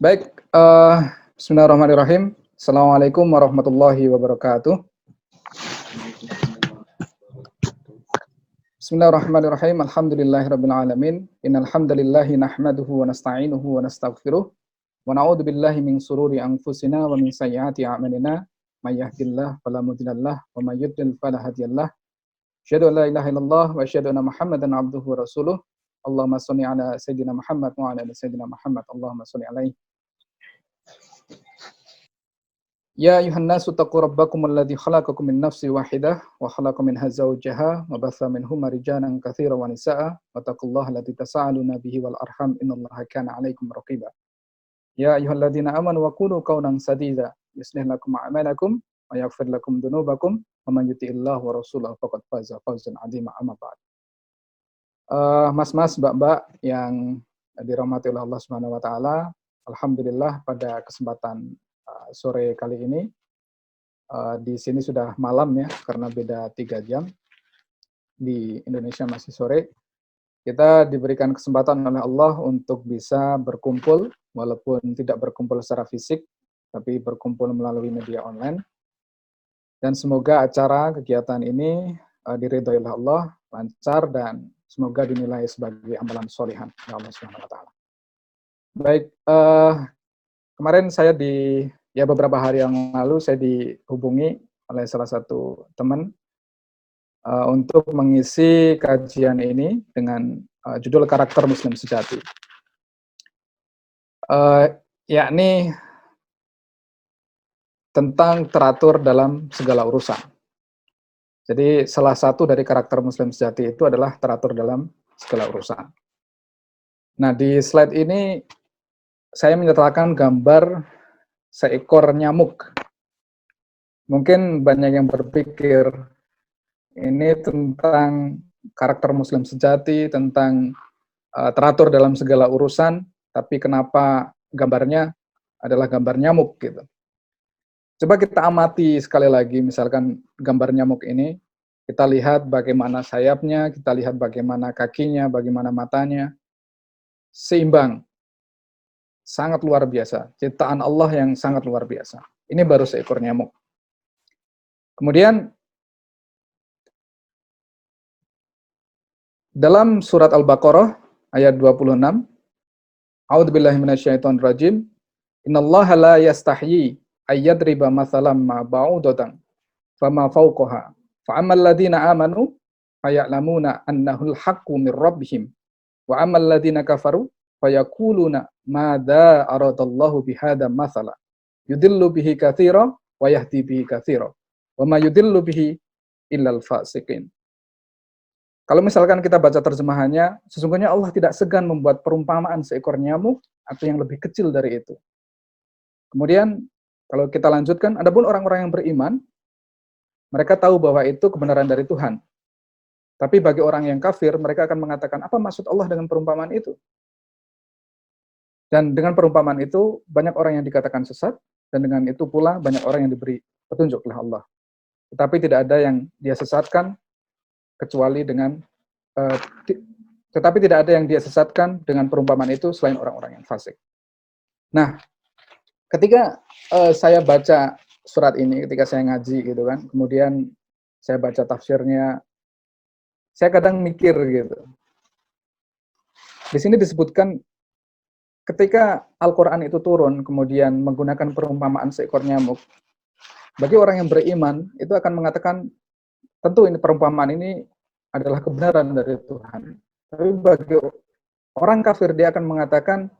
Baik, bismillahirrahmanirrahim. Assalamualaikum warahmatullahi wabarakatuh. Bismillahirrahmanirrahim. Alhamdulillahirabbil alamin. Innal hamdalillahi nahmaduhu wa nasta'inuhu wa nastaghfiruh wa na'udzu billahi min sururi anfusina wa min sayyiati a'malina. May yahdihillahu fala mudhillalah wa may yudlil fala hadiyalah. Asyhadu an la ilaha illallah wa asyhadu anna Muhammadan abduhu wa rasuluh. Allahumma shalli ala sayyidina Muhammad wa ala ali sayyidina Muhammad. Allahumma shalli alaihi. Ya ayuhan nasu taqu rabbakum alladzi khalaqakum min nafsin wahidah wa khalaqa minha zawjaha wa batha minhuma rijalan katsiran wa nisaa'a wattaqullaha alladzi tasaaluna bihi wal arham innallaha kana 'alaikum raqiba. Ya ayyuhalladzina amanu wa qulu qawlan sadida yuslih lakum a'malakum wa yaghfir lakum dzunubakum wa man yuti'illahu wa rasulahu faqad faza fawzan 'azima amma ba'd. Mas-mas, mbak-mbak yang dirahmati oleh Allah Subhanahu wa taala, alhamdulillah pada kesempatan sore kali ini di sini sudah malam ya, karena beda 3 jam. Di Indonesia masih sore. Kita diberikan kesempatan oleh Allah untuk bisa berkumpul, walaupun tidak berkumpul secara fisik, tapi berkumpul melalui media online. Dan semoga acara kegiatan ini diridhoi oleh Allah, lancar, dan semoga dinilai sebagai amalan sholihan oleh Allah Subhanahu wa taala. Baik, kemarin saya beberapa hari yang lalu saya dihubungi oleh salah satu teman untuk mengisi kajian ini dengan judul karakter Muslim sejati. Yakni tentang teratur dalam segala urusan. Jadi salah satu dari karakter Muslim sejati itu adalah teratur dalam segala urusan. Nah, di slide ini saya menyertakan gambar seekor nyamuk. Mungkin banyak yang berpikir ini tentang karakter Muslim sejati, tentang teratur dalam segala urusan, tapi kenapa gambarnya adalah gambar nyamuk gitu. Coba kita amati sekali lagi, misalkan gambar nyamuk ini, kita lihat bagaimana sayapnya, kita lihat bagaimana kakinya, bagaimana matanya, seimbang, sangat luar biasa, ciptaan Allah yang sangat luar biasa. Ini baru seekor nyamuk. Kemudian dalam surat Al-Baqarah ayat 26, A'udzubillahi minasyaitonirrajim, Innallaha la yastahyi ayyadriba mathalam ma ba'udatan fama fawqaha fa'ammal ladzina amanu faya'lamuna annahul haqqu mir rabbihim wa ammal ladzina kafaru fayaquluna madza aradallahu bihadza mathala yudillu bihi katsira wa yahdi bihi katsira wa ma yudillu bihi illal fasiqin. Kalau misalkan kita baca terjemahannya, sesungguhnya Allah tidak segan membuat perumpamaan seekor nyamuk atau yang lebih kecil dari itu. Kemudian kalau kita lanjutkan, adapun orang-orang yang beriman, mereka tahu bahwa itu kebenaran dari Tuhan. Tapi bagi orang yang kafir, mereka akan mengatakan, apa maksud Allah dengan perumpamaan itu? Dan dengan perumpamaan itu, banyak orang yang dikatakan sesat, dan dengan itu pula banyak orang yang diberi petunjuk oleh Allah. Tetapi tidak ada yang dia sesatkan, kecuali dengan, tetapi tidak ada yang dia sesatkan dengan perumpamaan itu selain orang-orang yang fasik. Nah, ketika saya baca surat ini, ketika saya ngaji gitu kan, kemudian saya baca tafsirnya, saya kadang mikir gitu. Di sini disebutkan ketika Al-Quran itu turun, kemudian menggunakan perumpamaan seekor nyamuk, bagi orang yang beriman, itu akan mengatakan, tentu ini perumpamaan ini adalah kebenaran dari Tuhan. Tapi bagi orang kafir, dia akan mengatakan,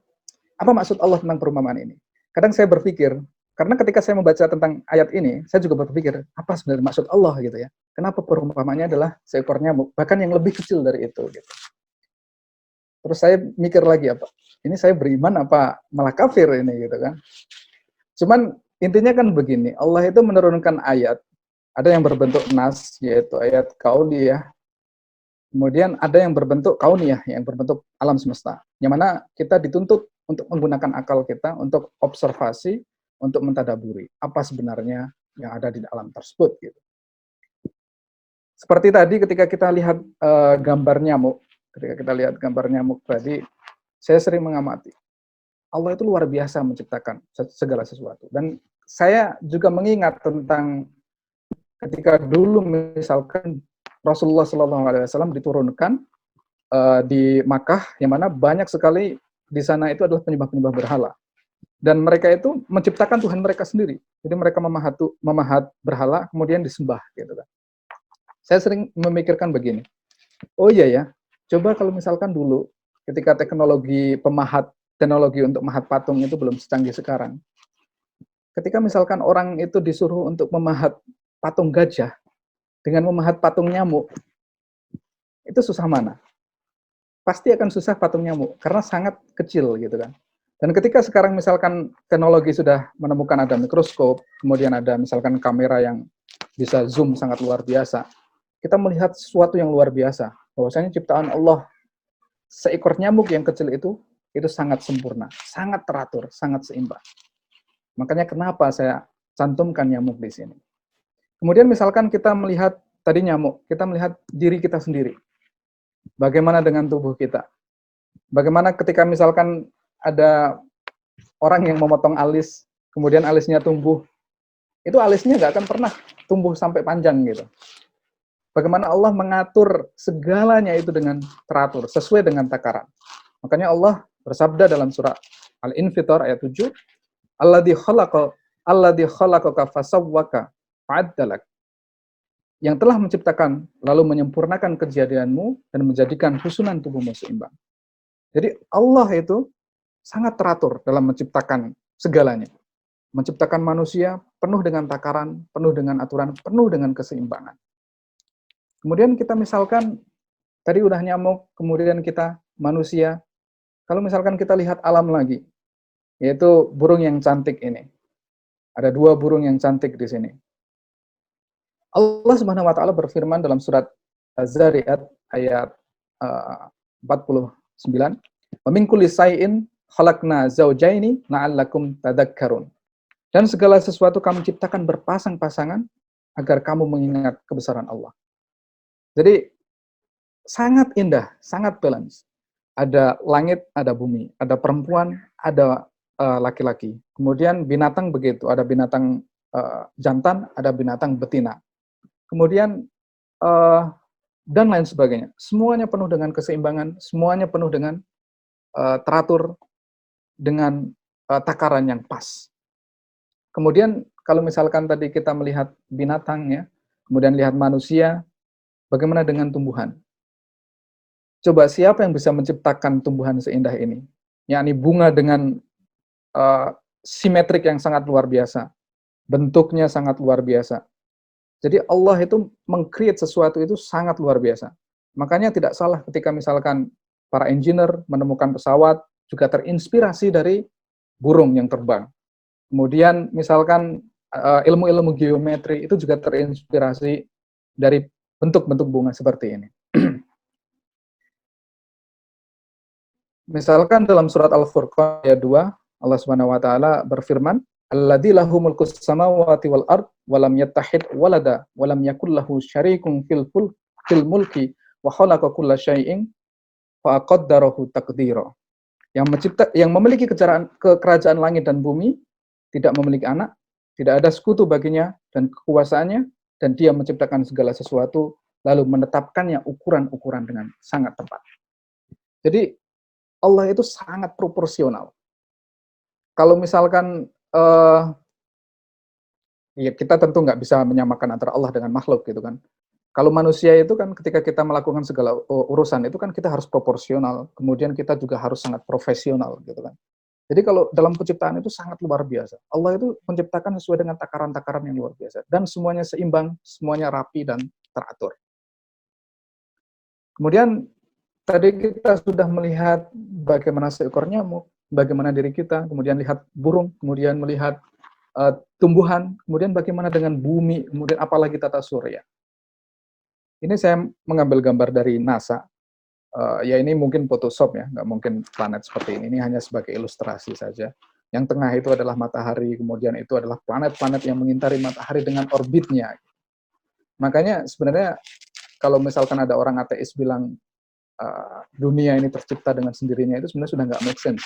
apa maksud Allah tentang perumpamaan ini? Kadang saya berpikir, karena ketika saya membaca tentang ayat ini, saya juga berpikir, apa sebenarnya maksud Allah gitu ya? Kenapa perumpamaannya adalah seekor nyamuk, bahkan yang lebih kecil dari itu gitu. Terus saya mikir lagi, apa ini saya beriman apa malah kafir ini gitu kan. Cuman intinya kan begini, Allah itu menurunkan ayat, ada yang berbentuk nas, yaitu ayat kauliyah. Kemudian ada yang berbentuk kauniyah, yang berbentuk alam semesta. Yang mana kita dituntut untuk menggunakan akal kita, untuk observasi, untuk mentadaburi apa sebenarnya yang ada di alam tersebut. Gitu. Seperti tadi ketika kita lihat gambar nyamuk, ketika kita lihat gambar nyamuk tadi, saya sering mengamati. Allah itu luar biasa menciptakan segala sesuatu. Dan saya juga mengingat tentang ketika dulu misalkan Rasulullah SAW diturunkan di Makkah, yang mana banyak sekali di sana itu adalah penyembah-penyembah berhala. Dan mereka itu menciptakan Tuhan mereka sendiri. Jadi mereka memahat berhala, kemudian disembah. Gitu kan. Saya sering memikirkan begini, oh iya ya, coba kalau misalkan dulu, ketika teknologi untuk mahat patung itu belum secanggih sekarang, ketika misalkan orang itu disuruh untuk memahat patung gajah, dengan memahat patung nyamuk, itu susah mana? Pasti akan susah patung nyamuk, karena sangat kecil gitu kan. Dan ketika sekarang misalkan teknologi sudah menemukan ada mikroskop, kemudian ada misalkan kamera yang bisa zoom sangat luar biasa, kita melihat sesuatu yang luar biasa, bahwasanya ciptaan Allah, seekor nyamuk yang kecil itu sangat sempurna, sangat teratur, sangat seimbang. Makanya kenapa saya cantumkan nyamuk di sini. Kemudian misalkan kita melihat tadi nyamuk, kita melihat diri kita sendiri. Bagaimana dengan tubuh kita? Bagaimana ketika misalkan ada orang yang memotong alis, kemudian alisnya tumbuh, itu alisnya nggak akan pernah tumbuh sampai panjang gitu. Bagaimana Allah mengatur segalanya itu dengan teratur, sesuai dengan takaran. Makanya Allah bersabda dalam surah Al-Infitar ayat 7, Alladzi khalaqaka fasawwaka fa'adalak. Yang telah menciptakan, lalu menyempurnakan kejadianmu dan menjadikan susunan tubuhmu seimbang. Jadi Allah itu sangat teratur dalam menciptakan segalanya. Menciptakan manusia penuh dengan takaran, penuh dengan aturan, penuh dengan keseimbangan. Kemudian kita misalkan, tadi udah nyamuk, kemudian kita manusia. Kalau misalkan kita lihat alam lagi, yaitu burung yang cantik ini. Ada 2 burung yang cantik di sini. Allah Subhanahu wa taala berfirman dalam surat Az-Zariyat ayat 49, "Wa min kulli shay'in khalaqna zawjaini la'allakum tadhakkarun." Dan segala sesuatu kami ciptakan berpasang-pasangan agar kamu mengingat kebesaran Allah. Jadi sangat indah, sangat balance. Ada langit, ada bumi, ada perempuan, ada laki-laki. Kemudian binatang begitu, ada binatang jantan, ada binatang betina. Kemudian dan lain sebagainya. Semuanya penuh dengan keseimbangan, semuanya penuh dengan teratur, dengan takaran yang pas. Kemudian kalau misalkan tadi kita melihat binatang ya, kemudian lihat manusia, bagaimana dengan tumbuhan? Coba siapa yang bisa menciptakan tumbuhan seindah ini? Yakni bunga dengan simetrik yang sangat luar biasa, bentuknya sangat luar biasa. Jadi Allah itu meng-create sesuatu itu sangat luar biasa. Makanya tidak salah ketika misalkan para engineer menemukan pesawat juga terinspirasi dari burung yang terbang. Kemudian misalkan ilmu-ilmu geometri itu juga terinspirasi dari bentuk-bentuk bunga seperti ini. Misalkan dalam surat Al-Furqan ayat 2, Allah Subhanahu wa taala berfirman, "Alladzi lahu mulkus samawati wal ard wa lam yattahid walada wa lam yakul lahu syarikun fil mulki wa khalaqa kulla syai'in fa qaddarahu taqdira." Yang memiliki kerajaan langit dan bumi, tidak memiliki anak, tidak ada sekutu baginya dan kekuasaannya, dan dia menciptakan segala sesuatu lalu menetapkannya ukuran-ukuran dengan sangat tepat. Jadi Allah itu sangat proporsional. Kalau misalkan ya kita tentu nggak bisa menyamakan antara Allah dengan makhluk gitu kan. Kalau manusia itu kan ketika kita melakukan segala urusan itu kan kita harus proporsional, kemudian kita juga harus sangat profesional gitu kan. Jadi kalau dalam penciptaan itu sangat luar biasa. Allah itu menciptakan sesuai dengan takaran-takaran yang luar biasa dan semuanya seimbang, semuanya rapi dan teratur. Kemudian tadi kita sudah melihat bagaimana seekor nyamuk, bagaimana diri kita, kemudian lihat burung, kemudian melihat tumbuhan, kemudian bagaimana dengan bumi, kemudian apalagi tata surya. Ini saya mengambil gambar dari NASA. Ya ini mungkin Photoshop ya, nggak mungkin planet seperti ini hanya sebagai ilustrasi saja. Yang tengah itu adalah matahari, kemudian itu adalah planet-planet yang mengitari matahari dengan orbitnya. Makanya sebenarnya kalau misalkan ada orang ateis bilang dunia ini tercipta dengan sendirinya, itu sebenarnya sudah nggak make sense.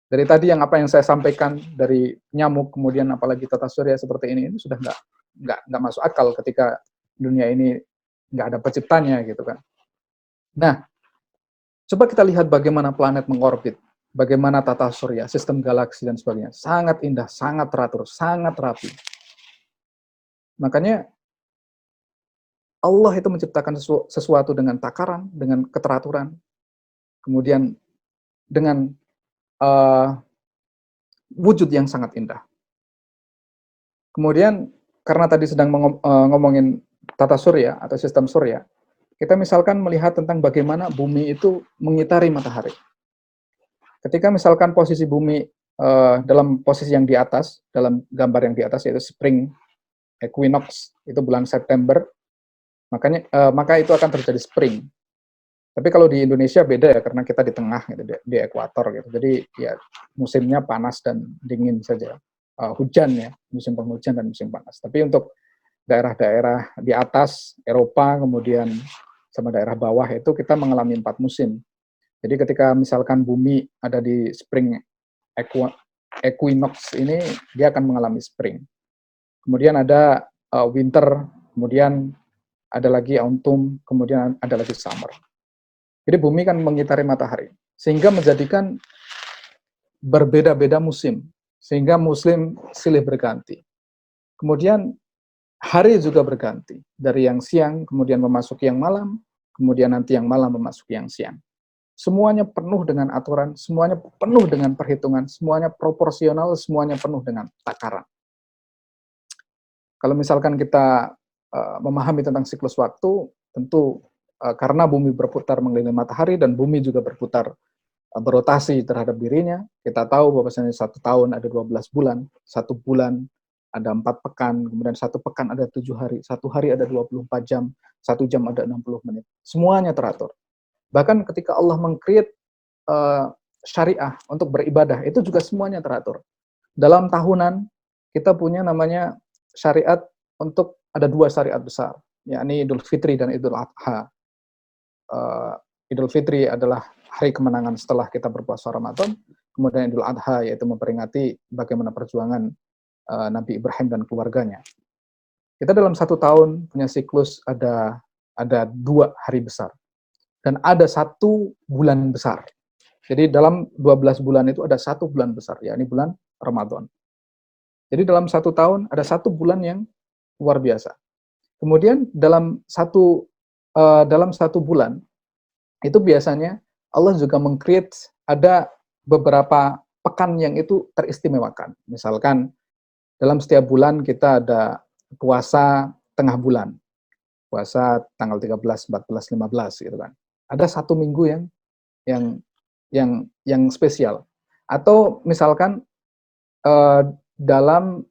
Dari tadi apa yang saya sampaikan dari nyamuk, kemudian apalagi tata surya seperti ini sudah nggak masuk akal ketika dunia ini nggak ada penciptanya gitu kan. Nah, coba kita lihat bagaimana planet mengorbit, bagaimana tata surya, sistem galaksi dan sebagainya. Sangat indah, sangat teratur, sangat rapi. Makanya Allah itu menciptakan sesuatu dengan takaran, dengan keteraturan, kemudian dengan uh, wujud yang sangat indah. Kemudian karena tadi sedang ngomongin tata surya atau sistem surya, kita misalkan melihat tentang bagaimana bumi itu mengitari matahari. Ketika misalkan posisi bumi dalam posisi yang di atas, dalam gambar yang di atas yaitu spring equinox, itu bulan September, maka itu akan terjadi spring. Tapi kalau di Indonesia beda ya, karena kita di tengah, gitu, di ekuator gitu. Jadi ya musimnya panas dan dingin saja. Hujan ya, musim penghujan dan musim panas. Tapi untuk daerah-daerah di atas, Eropa, kemudian sama daerah bawah itu kita mengalami 4 musim. Jadi ketika misalkan bumi ada di spring equinox ini, dia akan mengalami spring. Kemudian ada winter, kemudian ada lagi autumn, kemudian ada lagi summer. Jadi bumi kan mengitari matahari, sehingga menjadikan berbeda-beda musim, sehingga musim silih berganti. Kemudian hari juga berganti, dari yang siang kemudian memasuki yang malam, kemudian nanti yang malam memasuki yang siang. Semuanya penuh dengan aturan, semuanya penuh dengan perhitungan, semuanya proporsional, semuanya penuh dengan takaran. Kalau misalkan kita memahami tentang siklus waktu, tentu karena bumi berputar mengelilingi matahari dan bumi juga berputar berotasi terhadap dirinya, kita tahu bahwasanya 1 tahun ada 12 bulan, 1 bulan ada 4 pekan, kemudian 1 pekan ada 7 hari, 1 hari ada 24 jam, 1 jam ada 60 menit. Semuanya teratur. Bahkan ketika Allah meng-create syariah untuk beribadah, itu juga semuanya teratur. Dalam tahunan, kita punya namanya syariat untuk ada 2 syariat besar, yakni Idul Fitri dan Idul Adha. Idul Fitri adalah hari kemenangan setelah kita berpuasa Ramadan, kemudian Idul Adha yaitu memperingati bagaimana perjuangan Nabi Ibrahim dan keluarganya. Kita dalam 1 tahun punya siklus ada 2 hari besar dan ada 1 bulan besar. Jadi dalam 12 bulan itu ada 1 bulan besar, yakni bulan Ramadan. Jadi dalam 1 tahun ada 1 bulan yang luar biasa. Kemudian dalam satu bulan itu biasanya Allah juga meng-create ada beberapa pekan yang itu teristimewakan. Misalkan dalam setiap bulan kita ada puasa tengah bulan, puasa tanggal 13, 14, 15 gitu kan. Ada 1 minggu yang yang spesial. Atau misalkan dalam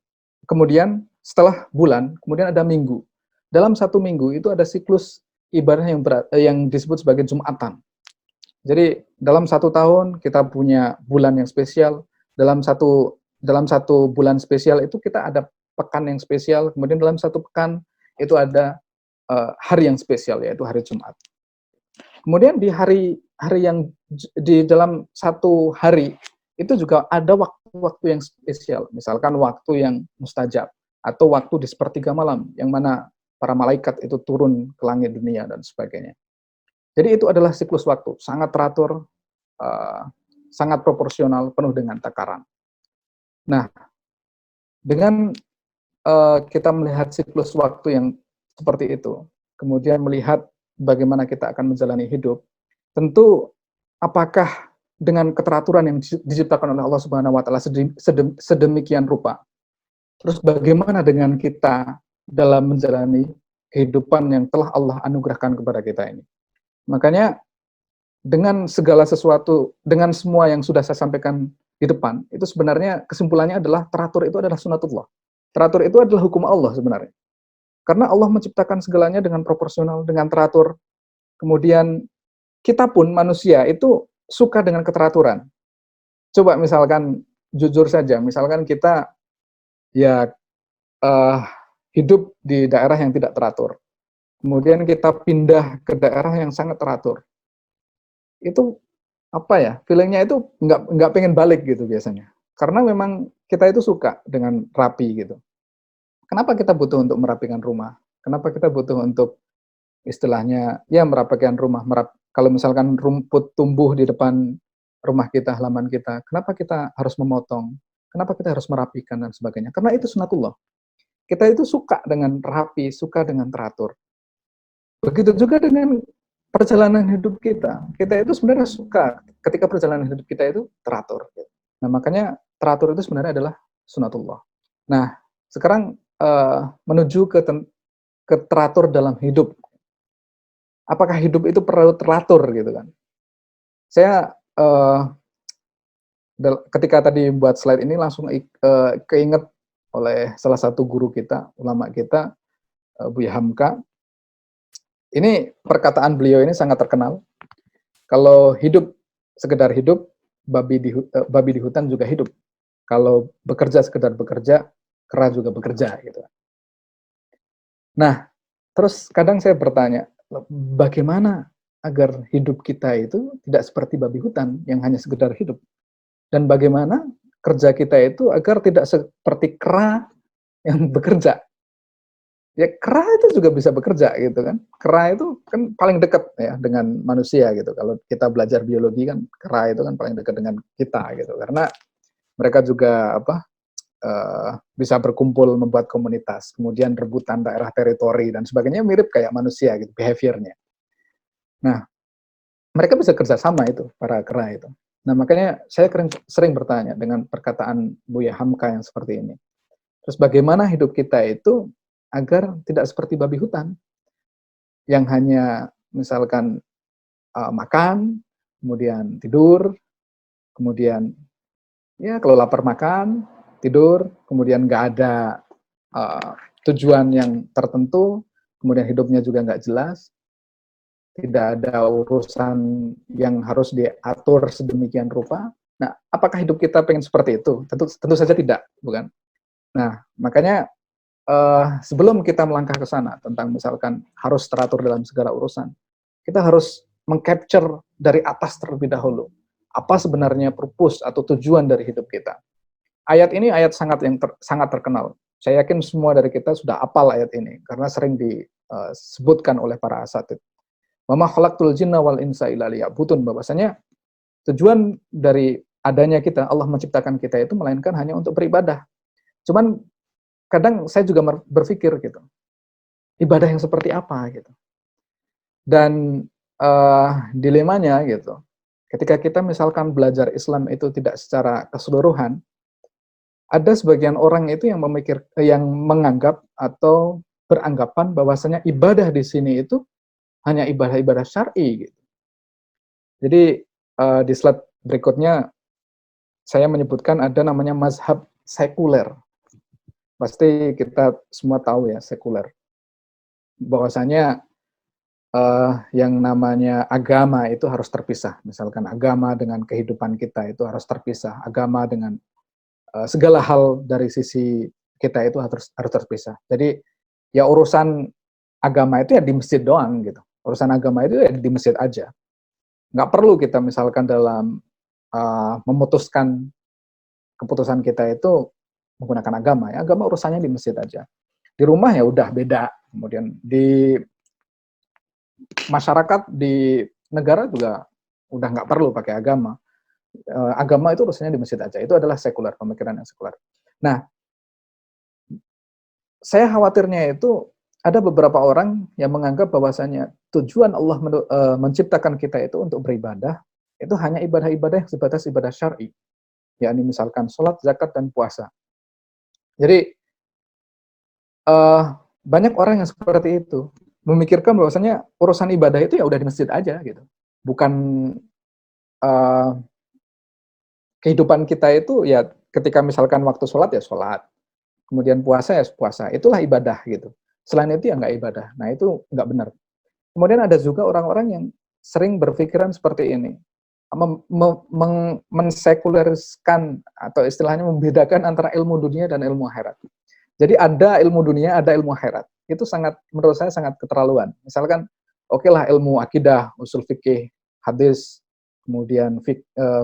kemudian setelah bulan, kemudian ada minggu. Dalam 1 minggu itu ada siklus ibadah yang disebut sebagai Jumatan. Jadi dalam 1 tahun kita punya bulan yang spesial, dalam satu bulan spesial itu kita ada pekan yang spesial, kemudian dalam 1 pekan itu ada hari yang spesial, yaitu hari Jumat. Kemudian di hari yang di dalam 1 hari itu juga ada waktu-waktu yang spesial, misalkan waktu yang mustajab atau waktu di sepertiga malam yang mana para malaikat itu turun ke langit dunia dan sebagainya. Jadi itu adalah siklus waktu, sangat teratur, sangat proporsional, penuh dengan takaran. Nah, dengan kita melihat siklus waktu yang seperti itu, kemudian melihat bagaimana kita akan menjalani hidup, tentu apakah dengan keteraturan yang diciptakan oleh Allah Subhanahu wa taala sedemikian rupa. Terus bagaimana dengan kita dalam menjalani kehidupan yang telah Allah anugerahkan kepada kita ini? Makanya dengan segala sesuatu, dengan semua yang sudah saya sampaikan di depan, itu sebenarnya kesimpulannya adalah teratur itu adalah sunatullah. Teratur itu adalah hukum Allah sebenarnya. Karena Allah menciptakan segalanya dengan proporsional, dengan teratur. Kemudian kita pun manusia itu suka dengan keteraturan. Coba misalkan jujur saja, misalkan kita ya hidup di daerah yang tidak teratur. Kemudian kita pindah ke daerah yang sangat teratur. Itu apa ya, feeling-nya itu nggak pengen balik gitu biasanya. Karena memang kita itu suka dengan rapi gitu. Kenapa kita butuh untuk merapikan rumah? Kenapa kita butuh untuk istilahnya ya merapikan rumah, kalau misalkan rumput tumbuh di depan rumah kita, halaman kita, kenapa kita harus memotong? Kenapa kita harus merapikan dan sebagainya? Karena itu sunatullah. Kita itu suka dengan rapi, suka dengan teratur. Begitu juga dengan perjalanan hidup kita. Kita itu sebenarnya suka ketika perjalanan hidup kita itu teratur. Nah, makanya teratur itu sebenarnya adalah sunatullah. Nah, sekarang menuju ke teratur dalam hidup. Apakah hidup itu perlu teratur gitu kan? Saya ketika tadi buat slide ini langsung keinget oleh salah satu guru kita, ulama kita, Buya Hamka. Ini perkataan beliau ini sangat terkenal. Kalau hidup sekedar hidup, babi di hutan juga hidup. Kalau bekerja sekedar bekerja, kera juga bekerja gitu. Nah, terus kadang saya bertanya, bagaimana agar hidup kita itu tidak seperti babi hutan yang hanya sekedar hidup? Dan bagaimana kerja kita itu agar tidak seperti kera yang bekerja? Ya kera itu juga bisa bekerja gitu kan. Kera itu kan paling dekat ya dengan manusia gitu. Kalau kita belajar biologi kan kera itu kan paling dekat dengan kita gitu. Karena mereka juga bisa berkumpul membuat komunitas, kemudian rebutan daerah teritori dan sebagainya mirip kayak manusia gitu behaviornya. Nah, mereka bisa kerjasama itu para kera itu. Nah, makanya saya sering bertanya dengan perkataan Buya Hamka yang seperti ini. Terus bagaimana hidup kita itu agar tidak seperti babi hutan yang hanya misalkan makan, kemudian tidur, kemudian ya kalau lapar makan, tidur, kemudian nggak ada tujuan yang tertentu, kemudian hidupnya juga nggak jelas, tidak ada urusan yang harus diatur sedemikian rupa. Nah, apakah hidup kita pengen seperti itu? Tentu saja tidak, bukan? Nah, makanya sebelum kita melangkah ke sana tentang misalkan harus teratur dalam segala urusan, kita harus mengcapture dari atas terlebih dahulu. Apa sebenarnya purpose atau tujuan dari hidup kita? Ayat ini ayat sangat terkenal. Saya yakin semua dari kita sudah hafal ayat ini karena sering disebutkan oleh para asatid. Wa ma khalaqtul jinna wal insa illa liya'budun, bahwasanya tujuan dari adanya kita, Allah menciptakan kita itu melainkan hanya untuk beribadah. Cuman kadang saya juga berpikir gitu, ibadah yang seperti apa gitu. Dan dilemanya gitu, ketika kita misalkan belajar Islam itu tidak secara keseluruhan, ada sebagian orang itu yang menganggap atau beranggapan bahwasanya ibadah di sini itu hanya ibadah-ibadah syar'i gitu. Jadi di slide berikutnya saya menyebutkan ada namanya mazhab sekuler. Pasti kita semua tahu ya sekuler. Bahwasanya yang namanya agama itu harus terpisah. Misalkan agama dengan kehidupan kita itu harus terpisah. Agama dengan segala hal dari sisi kita itu harus terpisah. Jadi ya urusan agama itu ya di masjid doang gitu. Urusan agama itu ya di masjid aja. Nggak perlu kita misalkan dalam memutuskan keputusan kita itu menggunakan agama. Ya agama urusannya di masjid aja. Di rumah ya udah beda. Kemudian di masyarakat, di negara juga udah nggak perlu pakai agama. Agama itu urusannya di masjid aja. Itu adalah sekuler, pemikiran yang sekuler. Nah, saya khawatirnya itu ada beberapa orang yang menganggap bahwasanya tujuan Allah menciptakan kita itu untuk beribadah, itu hanya ibadah-ibadah yang sebatas ibadah syar'i, yakni misalkan sholat, zakat, dan puasa. Jadi banyak orang yang seperti itu memikirkan bahwasanya urusan ibadah itu ya udah di masjid aja gitu, bukan kehidupan kita itu ya ketika misalkan waktu sholat ya sholat, kemudian puasa ya puasa, itulah ibadah gitu. Selain itu ya nggak ibadah. Nah itu nggak benar. Kemudian ada juga orang-orang yang sering berpikiran seperti ini, mensekuleriskan atau istilahnya membedakan antara ilmu dunia dan ilmu akhirat. Jadi ada ilmu dunia, ada ilmu akhirat. Itu menurut saya sangat keterlaluan. Misalkan, oke lah ilmu akidah, usul fikih, hadis, kemudian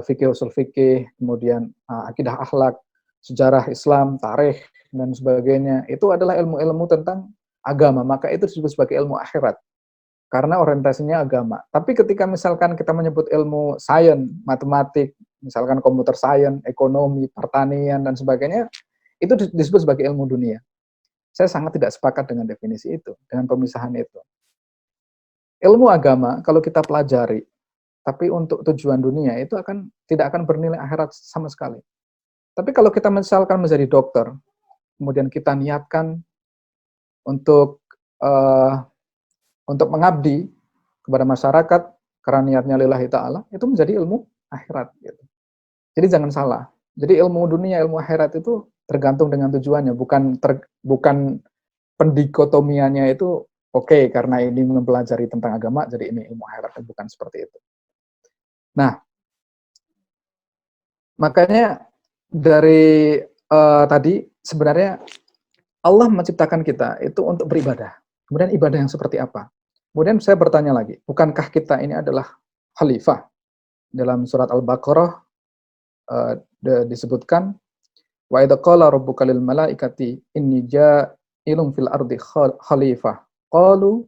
fikih usul fikih, kemudian akidah akhlak, sejarah Islam, tarikh dan sebagainya. Itu adalah ilmu-ilmu tentang agama, maka itu disebut sebagai ilmu akhirat karena orientasinya agama. Tapi ketika misalkan kita menyebut ilmu sains, matematik, misalkan komputer sains, ekonomi, pertanian dan sebagainya, itu disebut sebagai ilmu dunia. Saya sangat tidak sepakat dengan definisi itu, dengan pemisahan itu. Ilmu agama kalau kita pelajari, tapi untuk tujuan dunia itu tidak akan bernilai akhirat sama sekali. Tapi kalau kita misalkan menjadi dokter, kemudian kita niatkan untuk uh, mengabdi kepada masyarakat karena niatnya lillahi ta'ala, itu menjadi ilmu akhirat. Gitu. Jadi jangan salah. Jadi ilmu dunia, ilmu akhirat itu tergantung dengan tujuannya, bukan pendikotomiannya itu oke, karena ini mempelajari tentang agama, jadi ini ilmu akhirat, bukan seperti itu. Nah, makanya dari tadi sebenarnya Allah menciptakan kita itu untuk beribadah. Kemudian ibadah yang seperti apa? Kemudian saya bertanya lagi, bukankah kita ini adalah khalifah? Dalam surat Al-Baqarah disebutkan, wa idza qala rabbuka lil malaikati inni ja'ilun fil ardi khalifah. Qalu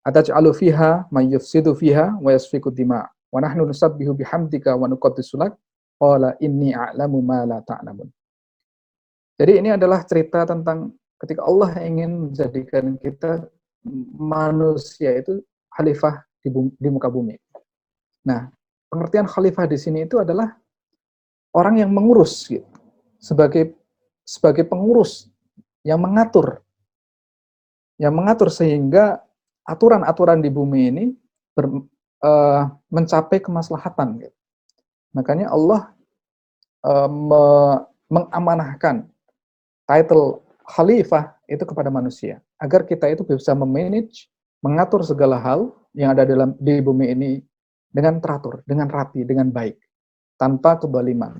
ataj'alu fiha may yufsidu fiha wa yasfiku dima' wa nahnu nusabbihu bihamdika wa nuqaddisu lak qala inni a'lamu ma la ta'lamun. Jadi ini adalah cerita tentang ketika Allah ingin menjadikan kita manusia itu khalifah di muka bumi. Nah, pengertian khalifah di sini itu adalah orang yang mengurus gitu. Sebagai pengurus yang mengatur sehingga aturan-aturan di bumi ini mencapai kemaslahatan gitu. Makanya Allah mengamanahkan title khalifah itu kepada manusia agar kita itu bisa memanage, mengatur segala hal yang ada di bumi ini dengan teratur, dengan rapi, dengan baik, tanpa kebaliman.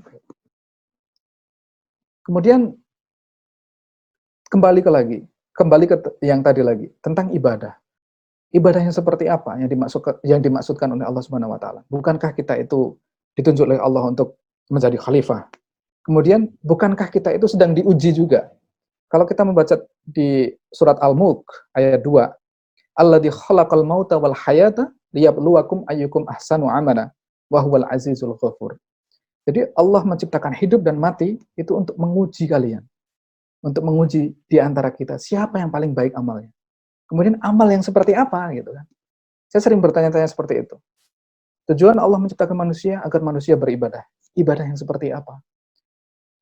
Kemudian kembali ke yang tadi lagi tentang ibadah. Ibadahnya seperti apa yang dimaksudkan oleh Allah Subhanahu wa taala? Bukankah kita itu ditunjuk oleh Allah untuk menjadi khalifah? Kemudian bukankah kita itu sedang diuji juga? Kalau kita membaca di surat Al-Mulk ayat 2, alladzi khalaqal mauta wal hayata liyabluwakum ayyukum ahsanu amala wa huwal azizul ghafur. Jadi Allah menciptakan hidup dan mati itu untuk menguji kalian. Untuk menguji di antara kita siapa yang paling baik amalnya. Kemudian amal yang seperti apa gitu kan. Saya sering bertanya-tanya seperti itu. Tujuan Allah menciptakan manusia agar manusia beribadah. Ibadah yang seperti apa?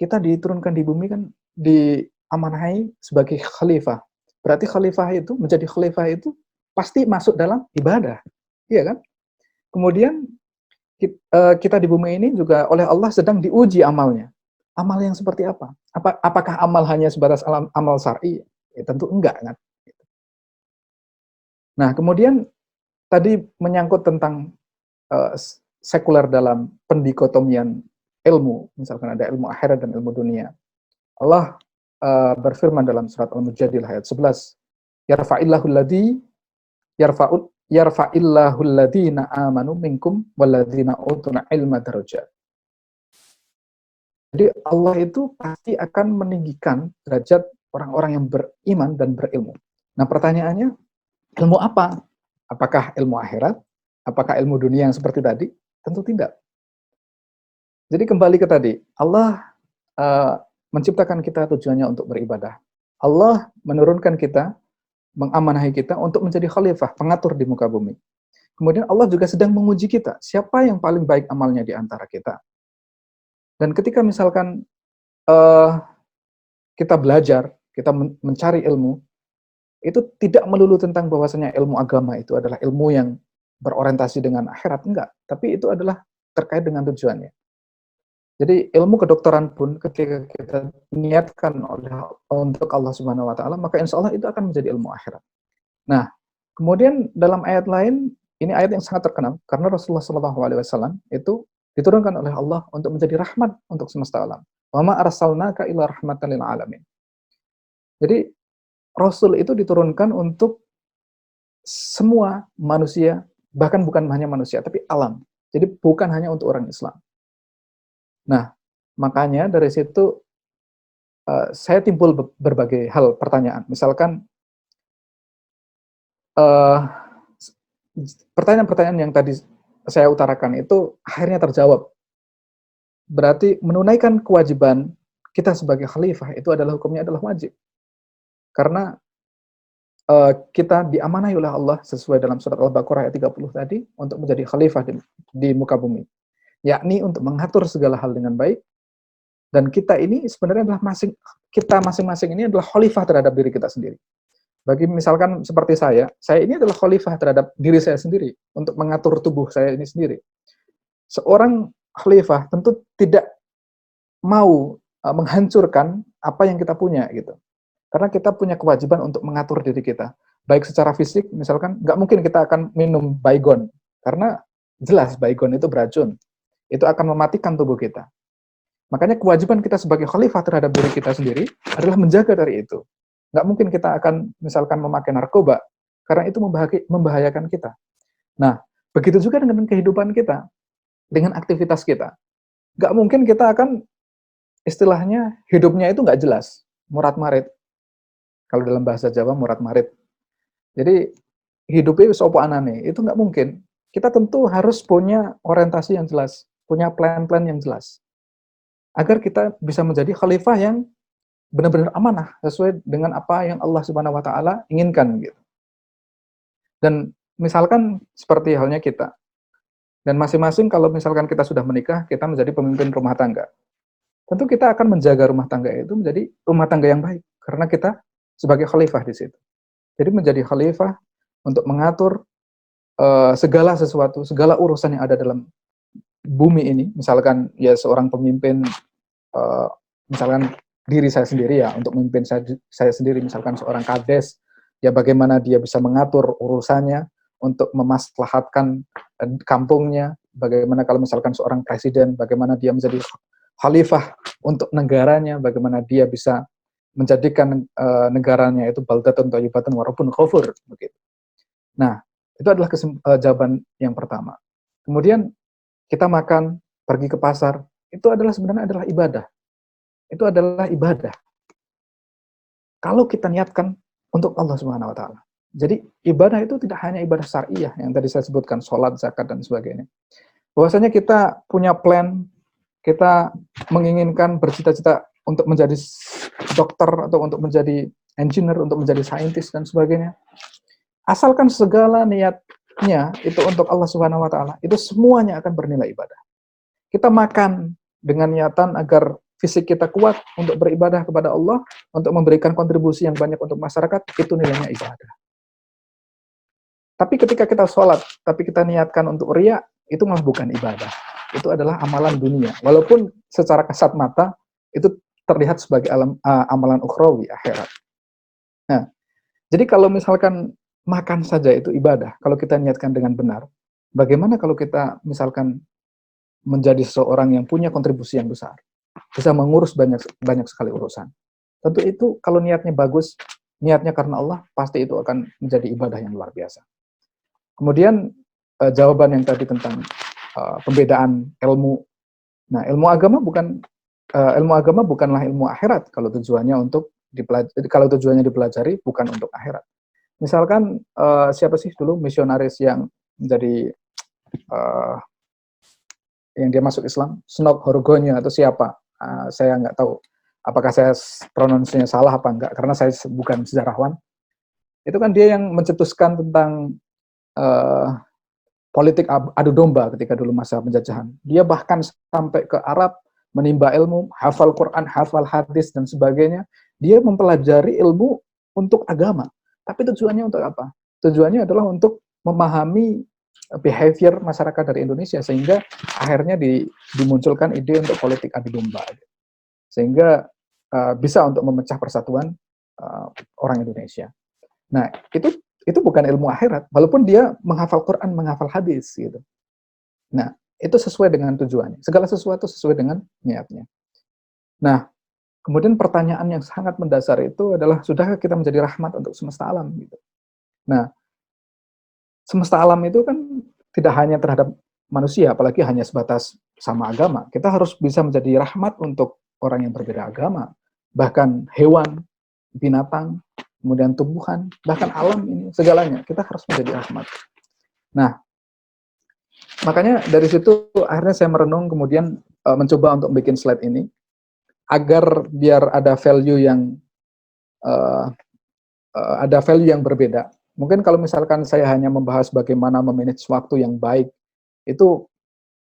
Kita diturunkan di bumi kan diamanahi sebagai khalifah. Berarti menjadi khalifah itu pasti masuk dalam ibadah. Iya kan? Kemudian kita di bumi ini juga oleh Allah sedang diuji amalnya. Amal yang seperti apa? Apakah amal hanya sebatas amal syar'i? Ya, tentu enggak kan. Nah, kemudian tadi menyangkut tentang sekuler dalam pendikotomian ilmu, misalkan ada ilmu akhirat dan ilmu dunia. Allah berfirman dalam surat Al-Mujadilah ayat 11, yarfa'illahu alladhina amanu minkum walladhina utul ilma darajat. Jadi Allah itu pasti akan meninggikan derajat orang-orang yang beriman dan berilmu. Nah, pertanyaannya, ilmu apa? Apakah ilmu akhirat? Apakah ilmu dunia yang seperti tadi? Tentu tidak. Jadi kembali ke tadi, Allah menciptakan kita tujuannya untuk beribadah. Allah menurunkan kita, mengamanahi kita untuk menjadi khalifah, pengatur di muka bumi. Kemudian Allah juga sedang menguji kita, siapa yang paling baik amalnya di antara kita. Dan ketika misalkan kita belajar, kita mencari ilmu, itu tidak melulu tentang bahwasanya ilmu agama itu adalah ilmu yang berorientasi dengan akhirat, enggak. Tapi itu adalah terkait dengan tujuannya. Jadi ilmu kedokteran pun ketika kita niatkan untuk Allah Subhanahu wa taala, maka insya Allah itu akan menjadi ilmu akhirat. Nah, kemudian dalam ayat lain, ini ayat yang sangat terkenal karena Rasulullah SAW itu diturunkan oleh Allah untuk menjadi rahmat untuk semesta alam. Wa ma arsalnaka illa rahmatan lil alamin. Jadi Rasul itu diturunkan untuk semua manusia, bahkan bukan hanya manusia, tapi alam. Jadi bukan hanya untuk orang Islam. Nah, makanya dari situ saya timbul berbagai hal pertanyaan. Misalkan eh, pertanyaan-pertanyaan yang tadi saya utarakan itu akhirnya terjawab. Berarti menunaikan kewajiban kita sebagai khalifah itu adalah hukumnya adalah wajib. Karena kita diamanai oleh Allah sesuai dalam surat Al-Baqarah ayat 30 tadi untuk menjadi khalifah di muka bumi, yakni untuk mengatur segala hal dengan baik, dan kita ini sebenarnya adalah kita masing-masing ini adalah khalifah terhadap diri kita sendiri. Bagi misalkan seperti saya ini adalah khalifah terhadap diri saya sendiri untuk mengatur tubuh saya ini sendiri. Seorang khalifah tentu tidak mau menghancurkan apa yang kita punya gitu. Karena kita punya kewajiban untuk mengatur diri kita. Baik secara fisik, misalkan nggak mungkin kita akan minum Baygon, karena jelas Baygon itu beracun. Itu akan mematikan tubuh kita. Makanya kewajiban kita sebagai khalifah terhadap diri kita sendiri adalah menjaga dari itu. Nggak mungkin kita akan misalkan memakai narkoba, karena itu membahayakan kita. Nah, begitu juga dengan kehidupan kita, dengan aktivitas kita. Nggak mungkin kita akan istilahnya hidupnya itu nggak jelas, murat-marit. Kalau dalam bahasa Jawa murat-marit. Jadi hidupnya sopo anane, itu nggak mungkin. Kita tentu harus punya orientasi yang jelas, punya plan-plan yang jelas. Agar kita bisa menjadi khalifah yang benar-benar amanah sesuai dengan apa yang Allah Subhanahu wa taala inginkan gitu. Dan misalkan seperti halnya kita. Dan masing-masing kalau misalkan kita sudah menikah, kita menjadi pemimpin rumah tangga. Tentu kita akan menjaga rumah tangga itu menjadi rumah tangga yang baik karena kita sebagai khalifah di situ. Jadi menjadi khalifah untuk mengatur segala sesuatu, segala urusan yang ada dalam bumi ini. Misalkan ya seorang pemimpin, misalkan diri saya sendiri ya, untuk memimpin saya sendiri, misalkan seorang kades, ya bagaimana dia bisa mengatur urusannya untuk memaslahatkan kampungnya, bagaimana kalau misalkan seorang presiden, bagaimana dia menjadi khalifah untuk negaranya, bagaimana dia bisa menjadikan negaranya itu baldatun thayyibatan walaupun khufur begitu. Nah, itu adalah jawaban yang pertama. Kemudian kita makan, pergi ke pasar, itu adalah sebenarnya adalah ibadah. Itu adalah ibadah. Kalau kita niatkan untuk Allah Subhanahu wa taala. Jadi ibadah itu tidak hanya ibadah syariah yang tadi saya sebutkan, sholat, zakat dan sebagainya. Bahwasanya kita punya plan, kita menginginkan bercita-cita untuk menjadi dokter atau untuk menjadi engineer, untuk menjadi saintis dan sebagainya. Asalkan segala niatnya itu untuk Allah Subhanahu wa taala, itu semuanya akan bernilai ibadah. Kita makan dengan niatan agar fisik kita kuat untuk beribadah kepada Allah, untuk memberikan kontribusi yang banyak untuk masyarakat, itu nilainya ibadah. Tapi ketika kita sholat, tapi kita niatkan untuk riya, itu malah bukan ibadah. Itu adalah amalan dunia. Walaupun secara kasat mata, itu terlihat sebagai amalan ukhrawi, akhirat. Nah, jadi kalau misalkan makan saja itu ibadah, kalau kita niatkan dengan benar, bagaimana kalau kita misalkan menjadi seseorang yang punya kontribusi yang besar, bisa mengurus banyak sekali urusan. Tentu itu kalau niatnya bagus, niatnya karena Allah, pasti itu akan menjadi ibadah yang luar biasa. Kemudian jawaban yang tadi tentang pembedaan ilmu. Nah, ilmu agama bukanlah ilmu akhirat kalau tujuannya dipelajari bukan untuk akhirat. Misalkan siapa sih dulu misionaris yang menjadi yang dia masuk Islam, Snok Horgonya atau siapa? Saya nggak tahu. Apakah saya pronunciasinya salah apa enggak? Karena saya bukan sejarawan. Itu kan dia yang mencetuskan tentang politik adu domba ketika dulu masa penjajahan. Dia bahkan sampai ke Arab, menimba ilmu, hafal Quran, hafal hadis, dan sebagainya. Dia mempelajari ilmu untuk agama. Tapi tujuannya untuk apa? Tujuannya adalah untuk memahami behavior masyarakat dari Indonesia, sehingga akhirnya dimunculkan ide untuk politik adu domba. Sehingga bisa untuk memecah persatuan orang Indonesia. Nah, itu bukan ilmu akhirat, walaupun dia menghafal Quran, menghafal hadis gitu. Nah, itu sesuai dengan tujuannya. Segala sesuatu sesuai dengan niatnya. Nah, kemudian pertanyaan yang sangat mendasar itu adalah, sudahkah kita menjadi rahmat untuk semesta alam gitu. Nah, semesta alam itu kan tidak hanya terhadap manusia, apalagi hanya sebatas sama agama. Kita harus bisa menjadi rahmat untuk orang yang berbeda agama, bahkan hewan, binatang, kemudian tumbuhan, bahkan alam ini, segalanya. Kita harus menjadi rahmat. Nah, makanya dari situ akhirnya saya merenung, kemudian mencoba untuk bikin slide ini, agar biar uh, ada value yang berbeda. Mungkin kalau misalkan saya hanya membahas bagaimana memanage waktu yang baik, itu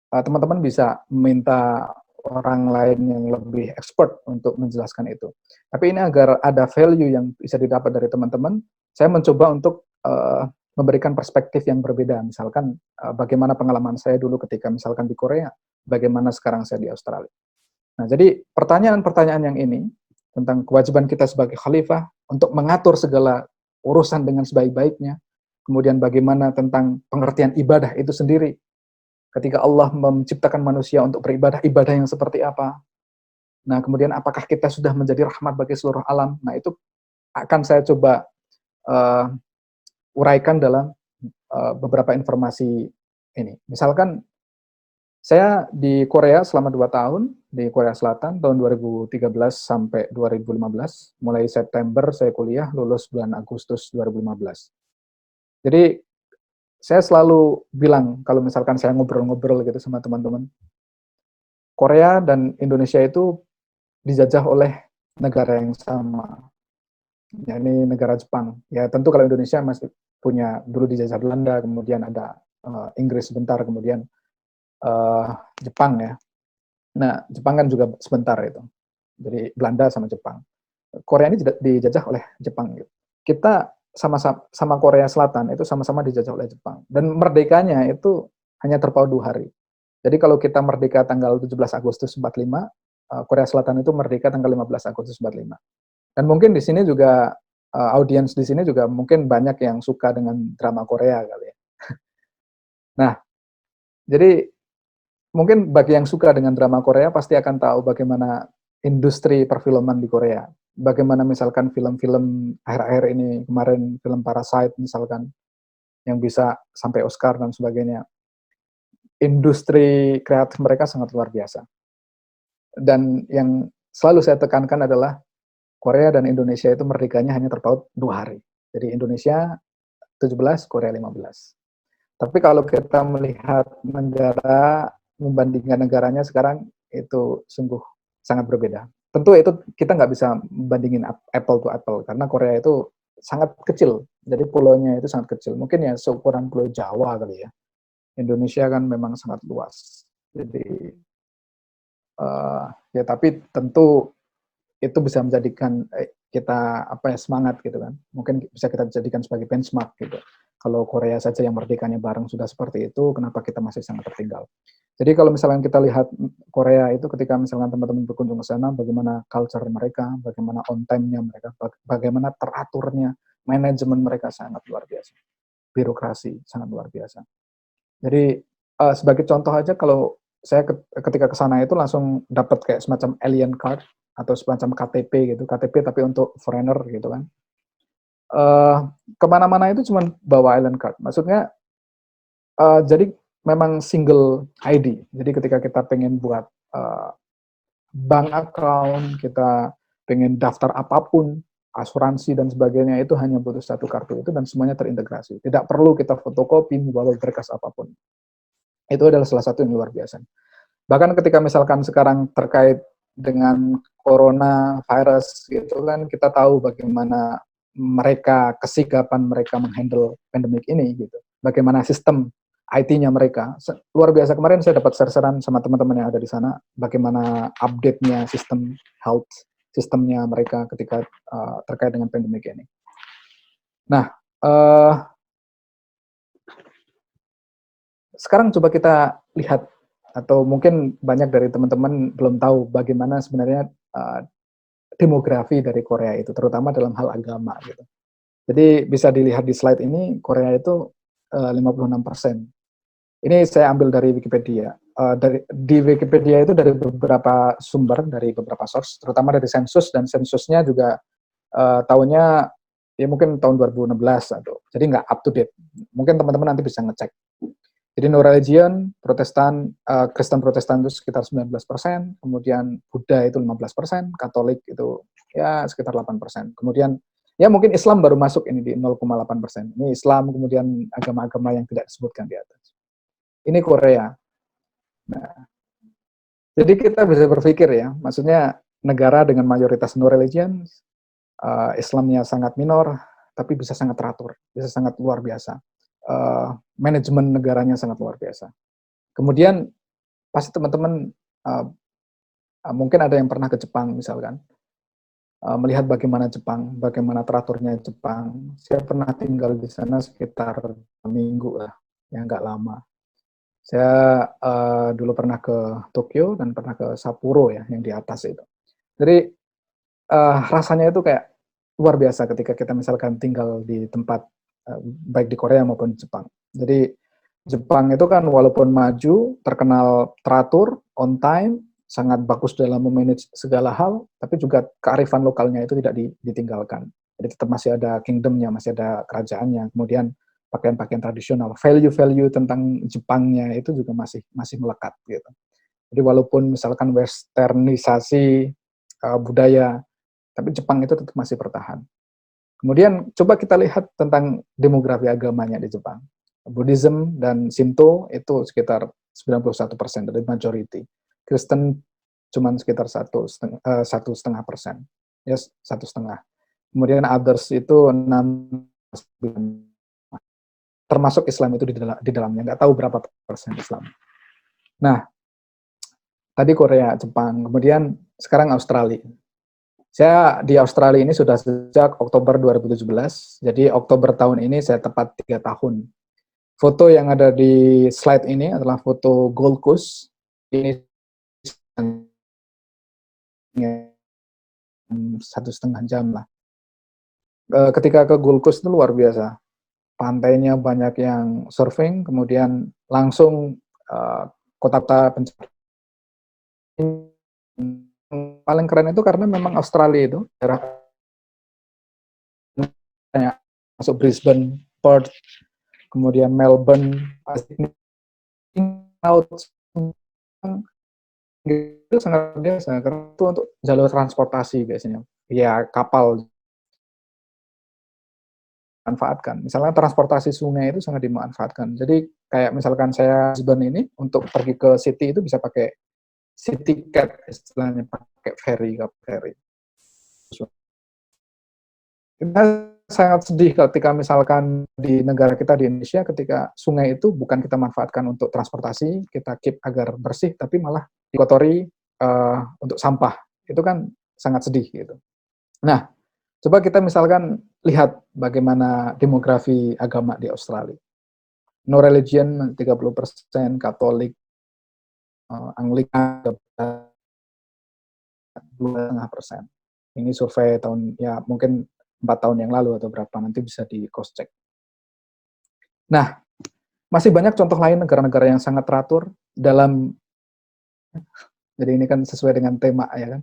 teman-teman bisa minta orang lain yang lebih expert untuk menjelaskan itu. Tapi ini agar ada value yang bisa didapat dari teman-teman, saya mencoba untuk memberikan perspektif yang berbeda. Misalkan bagaimana pengalaman saya dulu ketika misalkan di Korea, bagaimana sekarang saya di Australia. Nah, jadi pertanyaan-pertanyaan yang ini tentang kewajiban kita sebagai khalifah untuk mengatur segala urusan dengan sebaik-baiknya, kemudian bagaimana tentang pengertian ibadah itu sendiri, ketika Allah menciptakan manusia untuk beribadah, ibadah yang seperti apa. Nah, kemudian apakah kita sudah menjadi rahmat bagi seluruh alam? Nah, itu akan saya coba uh, uraikan dalam beberapa informasi ini. Misalkan saya di Korea selama 2 tahun, di Korea Selatan, tahun 2013 sampai 2015. Mulai September saya kuliah, lulus bulan Agustus 2015. Jadi, saya selalu bilang, kalau misalkan saya ngobrol-ngobrol gitu sama teman-teman, Korea dan Indonesia itu dijajah oleh negara yang sama, yakni negara Jepang. Ya tentu kalau Indonesia masih punya, dulu dijajah Belanda, kemudian ada Inggris sebentar, kemudian Jepang ya. Nah, Jepang kan juga sebentar itu. Jadi Belanda sama Jepang. Korea ini dijajah oleh Jepang gitu. Kita sama Korea Selatan itu sama-sama dijajah oleh Jepang. Dan merdekanya itu hanya terpaut 2 hari. Jadi kalau kita merdeka tanggal 17 Agustus 45, Korea Selatan itu merdeka tanggal 15 Agustus 45. Dan mungkin di sini juga audiens di sini juga mungkin banyak yang suka dengan drama Korea kali ya. Nah, jadi mungkin bagi yang suka dengan drama Korea pasti akan tahu bagaimana industri perfilman di Korea. Bagaimana misalkan film-film akhir-akhir ini, kemarin film Parasite misalkan, yang bisa sampai Oscar dan sebagainya. Industri kreatif mereka sangat luar biasa. Dan yang selalu saya tekankan adalah Korea dan Indonesia itu merdekanya hanya terpaut 2 hari. Jadi Indonesia 17, Korea 15. Tapi kalau kita melihat negara, membandingkan negaranya sekarang, itu sungguh sangat berbeda. Tentu itu kita nggak bisa membandingin apple to apple, karena Korea itu sangat kecil, jadi pulaunya itu sangat kecil. Mungkin ya seukuran Pulau Jawa kali ya. Indonesia kan memang sangat luas. Jadi, ya tapi tentu itu bisa menjadikan kita semangat gitu kan. Mungkin bisa kita jadikan sebagai benchmark gitu. Kalau Korea saja yang merdekanya bareng sudah seperti itu, kenapa kita masih sangat tertinggal? Jadi kalau misalnya kita lihat Korea itu ketika misalnya teman-teman berkunjung ke sana, bagaimana culture mereka, bagaimana on time-nya mereka, bagaimana teraturnya, manajemen mereka sangat luar biasa. Birokrasi sangat luar biasa. Jadi sebagai contoh aja, kalau saya ketika ke sana itu langsung dapat kayak semacam alien card atau semacam KTP gitu, KTP tapi untuk foreigner gitu kan. Kemana-mana itu cuma bawa alien card. Maksudnya jadi memang single ID. Jadi ketika kita pengen buat bank account, kita pengen daftar apapun, asuransi dan sebagainya, itu hanya butuh satu kartu itu dan semuanya terintegrasi. Tidak perlu kita fotokopi, membawa berkas apapun. Itu adalah salah satu yang luar biasa. Bahkan ketika misalkan sekarang terkait dengan corona virus gitu kan, kita tahu bagaimana kesigapan mereka menghandle pandemik ini gitu. Bagaimana sistem IT-nya mereka. Luar biasa. Kemarin saya dapat share-sharean sama teman-teman yang ada di sana, bagaimana update-nya sistem health, sistemnya mereka ketika terkait dengan pandemik ini. Nah, sekarang coba kita lihat, atau mungkin banyak dari teman-teman belum tahu bagaimana sebenarnya demografi dari Korea itu, terutama dalam hal agama gitu. Jadi bisa dilihat di slide ini, Korea itu 56%. Ini saya ambil dari Wikipedia. Di Wikipedia itu dari beberapa sumber, dari beberapa source, terutama dari sensus, dan sensusnya juga tahunnya ya mungkin tahun 2016 atau jadi nggak up to date. Mungkin teman-teman nanti bisa ngecek. Jadi no religion, Protestan, Kristen Protestan itu sekitar 19%, kemudian Buddha itu 15%, Katolik itu ya sekitar 8%. Kemudian ya mungkin Islam baru masuk ini di 0,8%. Ini Islam, kemudian agama-agama yang tidak disebutkan di atas. Ini Korea. Nah, jadi kita bisa berpikir ya, maksudnya negara dengan mayoritas no religion, Islamnya sangat minor, tapi bisa sangat teratur, bisa sangat luar biasa. Manajemen negaranya sangat luar biasa. Kemudian pasti teman-teman mungkin ada yang pernah ke Jepang misalkan, melihat bagaimana Jepang, bagaimana teraturnya Jepang. Saya pernah tinggal di sana sekitar minggu lah, ya nggak lama. Saya dulu pernah ke Tokyo dan pernah ke Sapporo ya, yang di atas itu. Jadi rasanya itu kayak luar biasa ketika kita misalkan tinggal di tempat baik di Korea maupun Jepang. Jadi Jepang itu kan walaupun maju, terkenal teratur, on time, sangat bagus dalam memanage segala hal, tapi juga kearifan lokalnya itu tidak ditinggalkan. Jadi tetap masih ada kingdomnya, masih ada kerajaannya, kemudian pakaian-pakaian tradisional, value-value tentang Jepangnya itu juga masih melekat gitu. Jadi walaupun misalkan westernisasi budaya, tapi Jepang itu tetap masih bertahan. Kemudian coba kita lihat tentang demografi agamanya di Jepang. Buddhism dan Shinto itu sekitar 91% dari majority. Kristen cuma sekitar 1,5%, ya 1,5. Kemudian others itu 6, termasuk Islam itu di dalamnya, nggak tahu berapa persen Islam. Nah, tadi Korea, Jepang, kemudian sekarang Australia. Saya di Australia ini sudah sejak Oktober 2017, jadi Oktober tahun ini saya tepat 3 tahun. Foto yang ada di slide ini adalah foto Gold Coast, ini 1,5 jam lah. Ketika ke Gold Coast itu luar biasa, pantainya banyak yang surfing, kemudian langsung kota-kota pencarian. Paling keren itu karena memang Australia itu daerah masuk Brisbane, Perth, kemudian Melbourne, laut itu sangat biasa karena itu untuk jalur transportasi biasanya. Ya kapal manfaatkan. Misalnya transportasi sungai itu sangat dimanfaatkan. Jadi kayak misalkan saya Brisbane ini untuk pergi ke city itu bisa pakai city cat istilahnya, pakai ferry. Kita sangat sedih ketika misalkan di negara kita di Indonesia ketika sungai itu bukan kita manfaatkan untuk transportasi, kita keep agar bersih, tapi malah dikotori untuk sampah. Itu kan sangat sedih gitu. Nah, coba kita misalkan lihat bagaimana demografi agama di Australia. No religion 30%, Katolik, Anglikan 2,5%. Ini survei tahun ya mungkin 4 tahun yang lalu atau berapa, nanti bisa di cross check. Nah, masih banyak contoh lain negara-negara yang sangat teratur dalam, jadi ini kan sesuai dengan tema ya kan.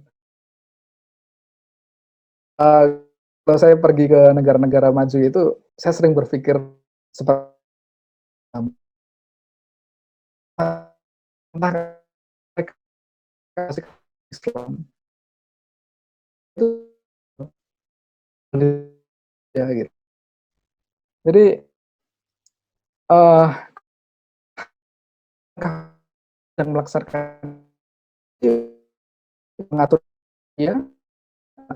Kalau saya pergi ke negara-negara maju itu, saya sering berpikir seperti entah Islam itu ya gitu. Jadi yang melaksanakan mengatur dia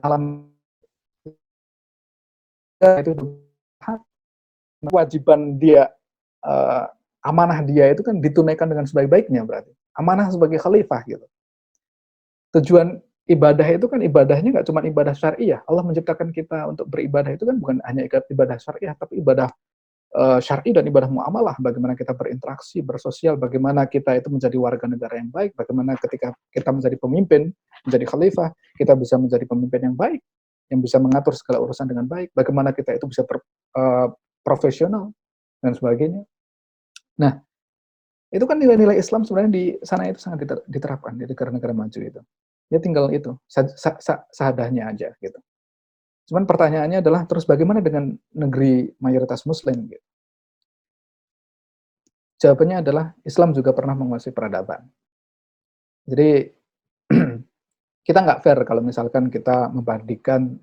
alam itu kewajiban dia, amanah dia itu kan ditunaikan dengan sebaik-baiknya berarti. Amanah sebagai khalifah gitu. Tujuan ibadah itu kan ibadahnya nggak cuma ibadah syariah. Allah menciptakan kita untuk beribadah itu kan bukan hanya ibadah syariah, tapi ibadah syar'i dan ibadah muamalah, bagaimana kita berinteraksi, bersosial, bagaimana kita itu menjadi warga negara yang baik, bagaimana ketika kita menjadi pemimpin, menjadi khalifah, kita bisa menjadi pemimpin yang baik, yang bisa mengatur segala urusan dengan baik, bagaimana kita itu bisa profesional dan sebagainya. Nah, itu kan nilai-nilai Islam sebenarnya di sana itu sangat diterapkan di negara-negara maju itu. Ya tinggal itu, seadanya aja gitu. Cuman pertanyaannya adalah terus bagaimana dengan negeri mayoritas muslim gitu. Jawabannya adalah Islam juga pernah menguasai peradaban. Jadi kita nggak fair kalau misalkan kita membandingkan,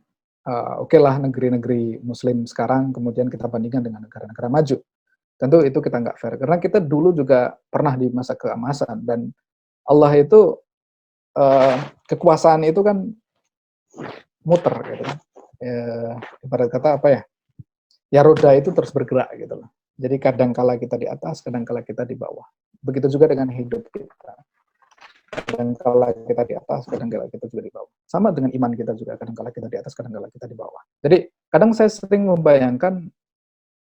oke lah negeri-negeri Muslim sekarang, kemudian kita bandingkan dengan negara-negara maju. Tentu itu kita nggak fair, karena kita dulu juga pernah di masa keemasan, dan Allah itu, eee, kekuasaan itu kan muter gitu kan. Ibarat kata apa ya, ya roda itu terus bergerak gitu loh. Jadi kadang kala kita di atas, kadang kala kita di bawah. Begitu juga dengan hidup kita. Kadang kala kita di atas, kadang kala kita juga di bawah. Sama dengan iman kita juga, kadang kala kita di atas, kadang kala kita di bawah. Jadi kadang saya sering membayangkan,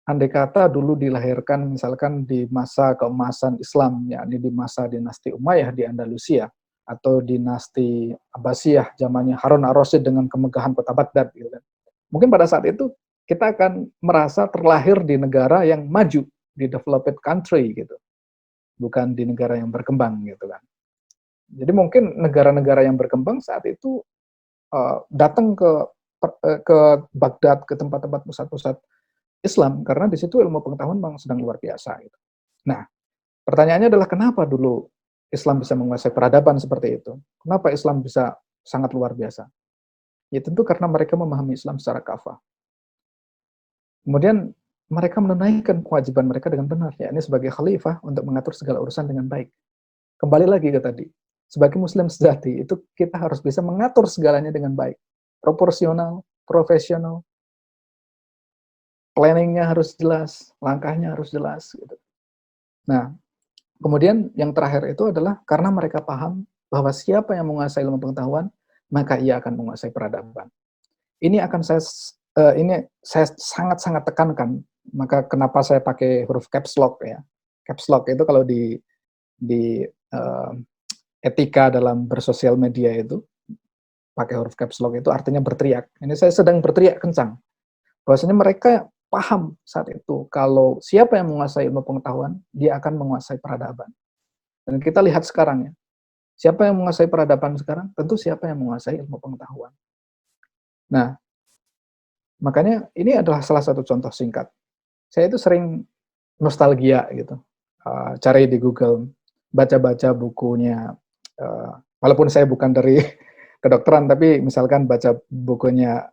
andai kata dulu dilahirkan misalkan di masa keemasan Islam, yakni di masa dinasti Umayyah di Andalusia, atau dinasti Abbasiyah zamannya Harun ar-Rasyid dengan kemegahan kota Baghdad gitu kan. Mungkin pada saat itu kita akan merasa terlahir di negara yang maju, di developed country gitu, bukan di negara yang berkembang gitu kan. Jadi mungkin negara-negara yang berkembang saat itu datang ke Baghdad, ke tempat-tempat pusat-pusat Islam, karena di situ ilmu pengetahuan memang sedang luar biasa gitu. Nah, pertanyaannya adalah kenapa dulu Islam bisa menguasai peradaban seperti itu? Kenapa Islam bisa sangat luar biasa? Ya tentu karena mereka memahami Islam secara kafah. Kemudian mereka menunaikan kewajiban mereka dengan benar, yakni sebagai khalifah untuk mengatur segala urusan dengan baik. Kembali lagi ke tadi, sebagai muslim sejati itu kita harus bisa mengatur segalanya dengan baik, proporsional, profesional, planningnya harus jelas, langkahnya harus jelas gitu. Nah, kemudian yang terakhir itu adalah karena mereka paham bahwa siapa yang menguasai ilmu pengetahuan, maka ia akan menguasai peradaban. Ini akan ini saya sangat-sangat tekankan, maka kenapa saya pakai huruf caps lock ya. Caps lock itu kalau di etika dalam bersosial media itu, pakai huruf caps lock itu artinya berteriak. Ini saya sedang berteriak kencang. Bahwasanya mereka paham saat itu kalau siapa yang menguasai ilmu pengetahuan, dia akan menguasai peradaban. Dan kita lihat sekarang ya, siapa yang menguasai peradaban sekarang? Tentu siapa yang menguasai ilmu pengetahuan. Nah, makanya ini adalah salah satu contoh singkat. Saya itu sering nostalgia gitu, cari di Google, baca-baca bukunya, walaupun saya bukan dari kedokteran, tapi misalkan baca bukunya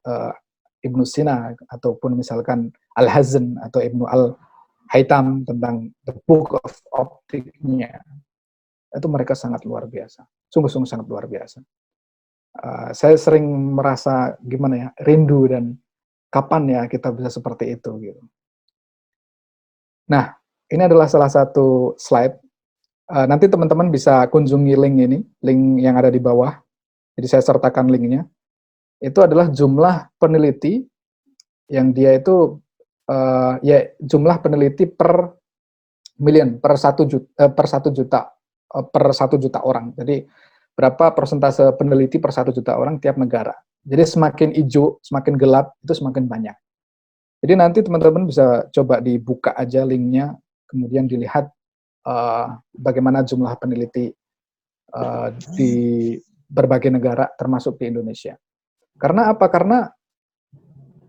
Ibnu Sina, ataupun misalkan Al-Hazn atau Ibnu Al-Haytham tentang The Book of Optics-nya, itu mereka sangat luar biasa, sungguh-sungguh sangat luar biasa. Saya sering merasa gimana ya, rindu dan kapan ya kita bisa seperti itu gitu. Nah, ini adalah salah satu slide. Nanti teman-teman bisa kunjungi link ini, link yang ada di bawah. Jadi saya sertakan linknya. Itu adalah jumlah peneliti yang dia itu ya jumlah peneliti per million, per 1 juta, per 1 juta orang. Jadi berapa persentase peneliti per 1 juta orang tiap negara. Jadi semakin hijau, semakin gelap, itu semakin banyak. Jadi nanti teman-teman bisa coba dibuka aja linknya, kemudian dilihat bagaimana jumlah peneliti di berbagai negara, termasuk di Indonesia. Karena apa? Karena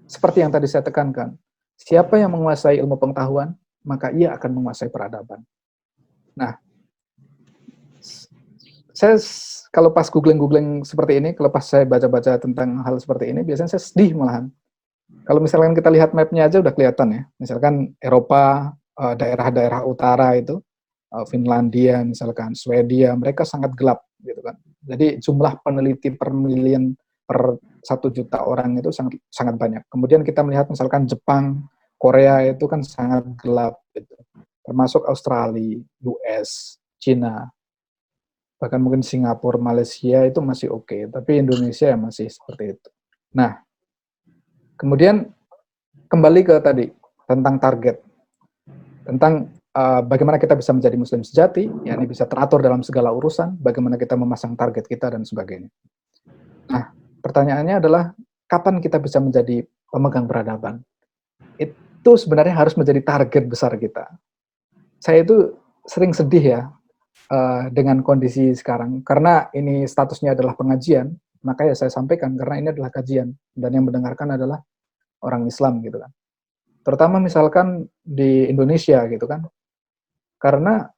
seperti yang tadi saya tekankan, siapa yang menguasai ilmu pengetahuan, maka ia akan menguasai peradaban. Nah, saya kalau pas googling seperti ini, kalau pas saya baca-baca tentang hal seperti ini, biasanya saya sedih malahan. Kalau misalkan kita lihat mapnya aja udah kelihatan ya. Misalkan Eropa, daerah-daerah utara itu, Finlandia, misalkan Swedia, mereka sangat gelap gitu kan. Jadi jumlah peneliti per million, per 1 juta orang itu sangat sangat banyak. Kemudian kita melihat misalkan Jepang, Korea itu kan sangat gelap gitu. Termasuk Australia, US, Cina, bahkan mungkin Singapura, Malaysia itu masih oke, tapi Indonesia ya masih seperti itu. Nah, kemudian kembali ke tadi tentang target, tentang bagaimana kita bisa menjadi muslim sejati, yakni bisa teratur dalam segala urusan, bagaimana kita memasang target kita dan sebagainya. Nah, pertanyaannya adalah kapan kita bisa menjadi pemegang peradaban? Itu sebenarnya harus menjadi target besar kita. Saya itu sering sedih ya dengan kondisi sekarang, karena ini statusnya adalah pengajian, maka ya saya sampaikan karena ini adalah kajian dan yang mendengarkan adalah orang Islam gitu kan. Terutama misalkan di Indonesia gitu kan. Karena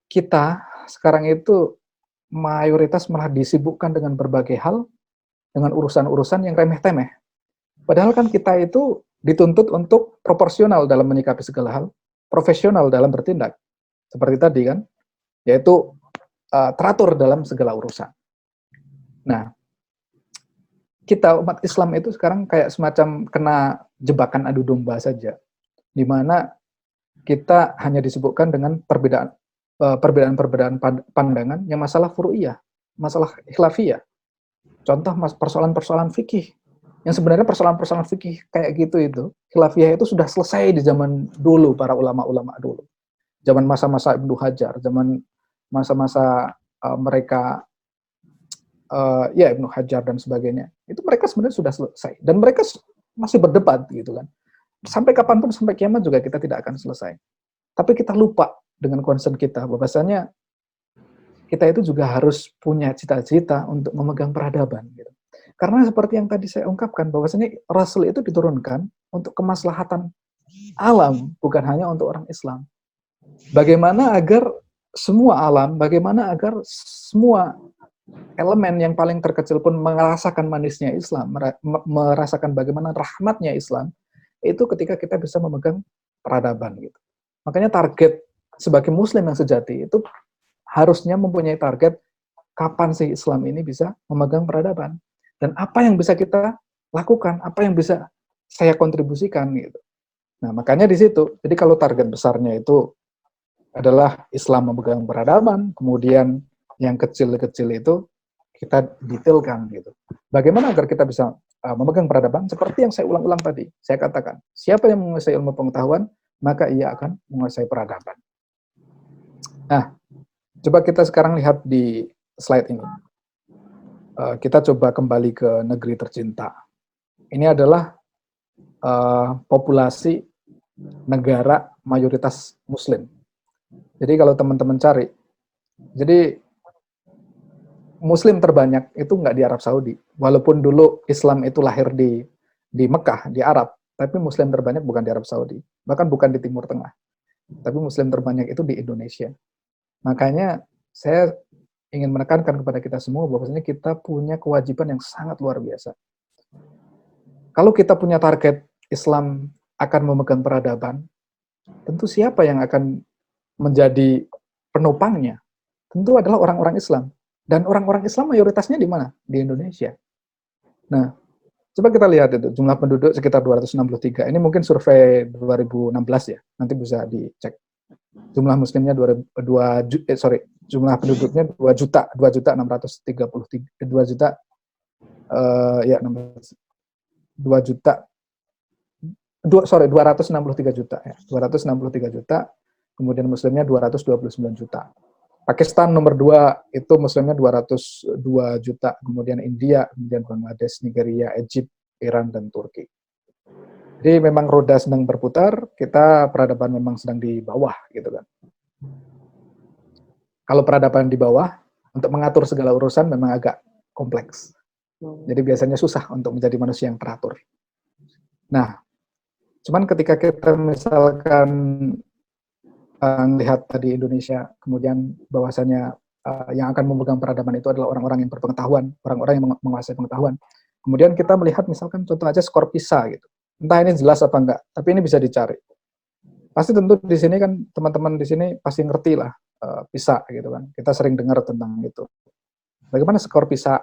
kita sekarang itu mayoritas malah disibukkan dengan berbagai hal, dengan urusan-urusan yang remeh-temeh. Padahal kan kita itu dituntut untuk proporsional dalam menyikapi segala hal, profesional dalam bertindak. Seperti tadi kan, yaitu teratur dalam segala urusan. Nah, kita umat Islam itu sekarang kayak semacam kena jebakan adu domba saja, di mana kita hanya disebutkan dengan perbedaan-perbedaan pandangan yang masalah furu'iyah, masalah khilafiyah. Contoh persoalan-persoalan fikih, yang sebenarnya persoalan-persoalan fikih kayak gitu itu, khilafiyah itu sudah selesai di zaman dulu, para ulama-ulama dulu. Zaman masa-masa Ibnu Hajar, zaman masa-masa mereka ya Ibnu Hajar dan sebagainya, itu mereka sebenarnya sudah selesai dan mereka masih berdebat gitu kan. Sampai kapanpun, sampai kiamat juga kita tidak akan selesai. Tapi kita lupa dengan concern kita bahwasanya kita itu juga harus punya cita-cita untuk memegang peradaban gitu. Karena seperti yang tadi saya ungkapkan bahwasanya Rasul itu diturunkan untuk kemaslahatan alam, bukan hanya untuk orang Islam. Bagaimana agar semua alam, bagaimana agar semua elemen yang paling terkecil pun merasakan manisnya Islam, merasakan bagaimana rahmatnya Islam, itu ketika kita bisa memegang peradaban gitu. Makanya target sebagai muslim yang sejati itu harusnya mempunyai target kapan sih Islam ini bisa memegang peradaban dan apa yang bisa kita lakukan, apa yang bisa saya kontribusikan gitu. Nah, makanya di situ. Jadi kalau target besarnya itu adalah Islam memegang peradaban, kemudian yang kecil-kecil itu kita detailkan gitu. Bagaimana agar kita bisa memegang peradaban? Seperti yang saya ulang-ulang tadi, saya katakan, siapa yang menguasai ilmu pengetahuan, maka ia akan menguasai peradaban. Nah, coba kita sekarang lihat di slide ini. Kita coba kembali ke negeri tercinta. Ini adalah populasi negara mayoritas Muslim. Jadi kalau teman-teman cari, jadi Muslim terbanyak itu nggak di Arab Saudi. Walaupun dulu Islam itu lahir di Mekah, di Arab, tapi Muslim terbanyak bukan di Arab Saudi. Bahkan bukan di Timur Tengah. Tapi Muslim terbanyak itu di Indonesia. Makanya saya ingin menekankan kepada kita semua bahwasanya kita punya kewajiban yang sangat luar biasa. Kalau kita punya target Islam akan memegang peradaban, tentu siapa yang akan menjadi penopangnya? Tentu adalah orang-orang Islam. Dan orang-orang Islam mayoritasnya di mana? Di Indonesia. Nah, coba kita lihat itu, jumlah penduduk sekitar 263. Ini mungkin survei 2016 ya, nanti bisa dicek. Jumlah muslimnya jumlah penduduknya 2.633 juta ya. 263 juta, kemudian muslimnya 229 juta. Pakistan nomor 2 itu muslimnya 202 juta, kemudian India, kemudian Bangladesh, Nigeria, Egypt, Iran, dan Turki. Jadi memang roda sedang berputar, kita peradaban memang sedang di bawah gitu kan. Kalau peradaban di bawah, untuk mengatur segala urusan memang agak kompleks. Jadi biasanya susah untuk menjadi manusia yang teratur. Nah, cuman ketika kita misalkan melihat tadi Indonesia, kemudian bahwasanya yang akan memegang peradaban itu adalah orang-orang yang berpengetahuan, orang-orang yang menguasai pengetahuan. Kemudian kita melihat misalkan contoh aja skor PISA gitu. Entah ini jelas apa enggak, tapi ini bisa dicari. Pasti tentu di sini kan teman-teman di sini pasti ngerti lah PISA gitu kan. Kita sering dengar tentang itu. Bagaimana skor PISA?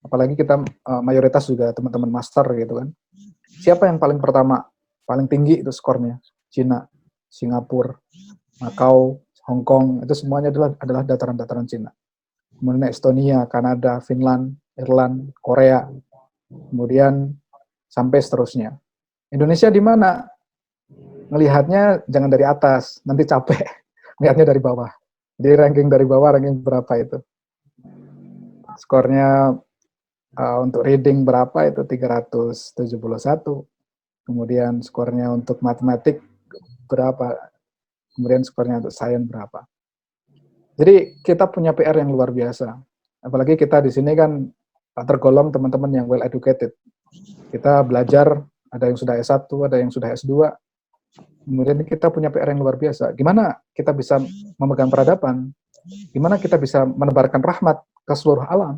Apalagi kita mayoritas juga teman-teman master gitu kan. Siapa yang paling pertama, paling tinggi itu skornya? Cina, Singapura, Macau, Hong Kong, itu semuanya adalah dataran-dataran Cina. Kemudian Estonia, Kanada, Finland, Irland, Korea, kemudian sampai seterusnya. Indonesia di mana? Ngelihatnya jangan dari atas, nanti capek. Lihatnya dari bawah. Jadi ranking dari bawah, ranking berapa itu? Skornya untuk reading berapa itu 371. Kemudian skornya untuk matematik berapa? Kemudian skornya untuk sains berapa. Jadi kita punya PR yang luar biasa. Apalagi kita di sini kan tergolong teman-teman yang well educated. Kita belajar, ada yang sudah S1, ada yang sudah S2. Kemudian kita punya PR yang luar biasa. Gimana kita bisa memegang peradaban? Gimana kita bisa menebarkan rahmat ke seluruh alam?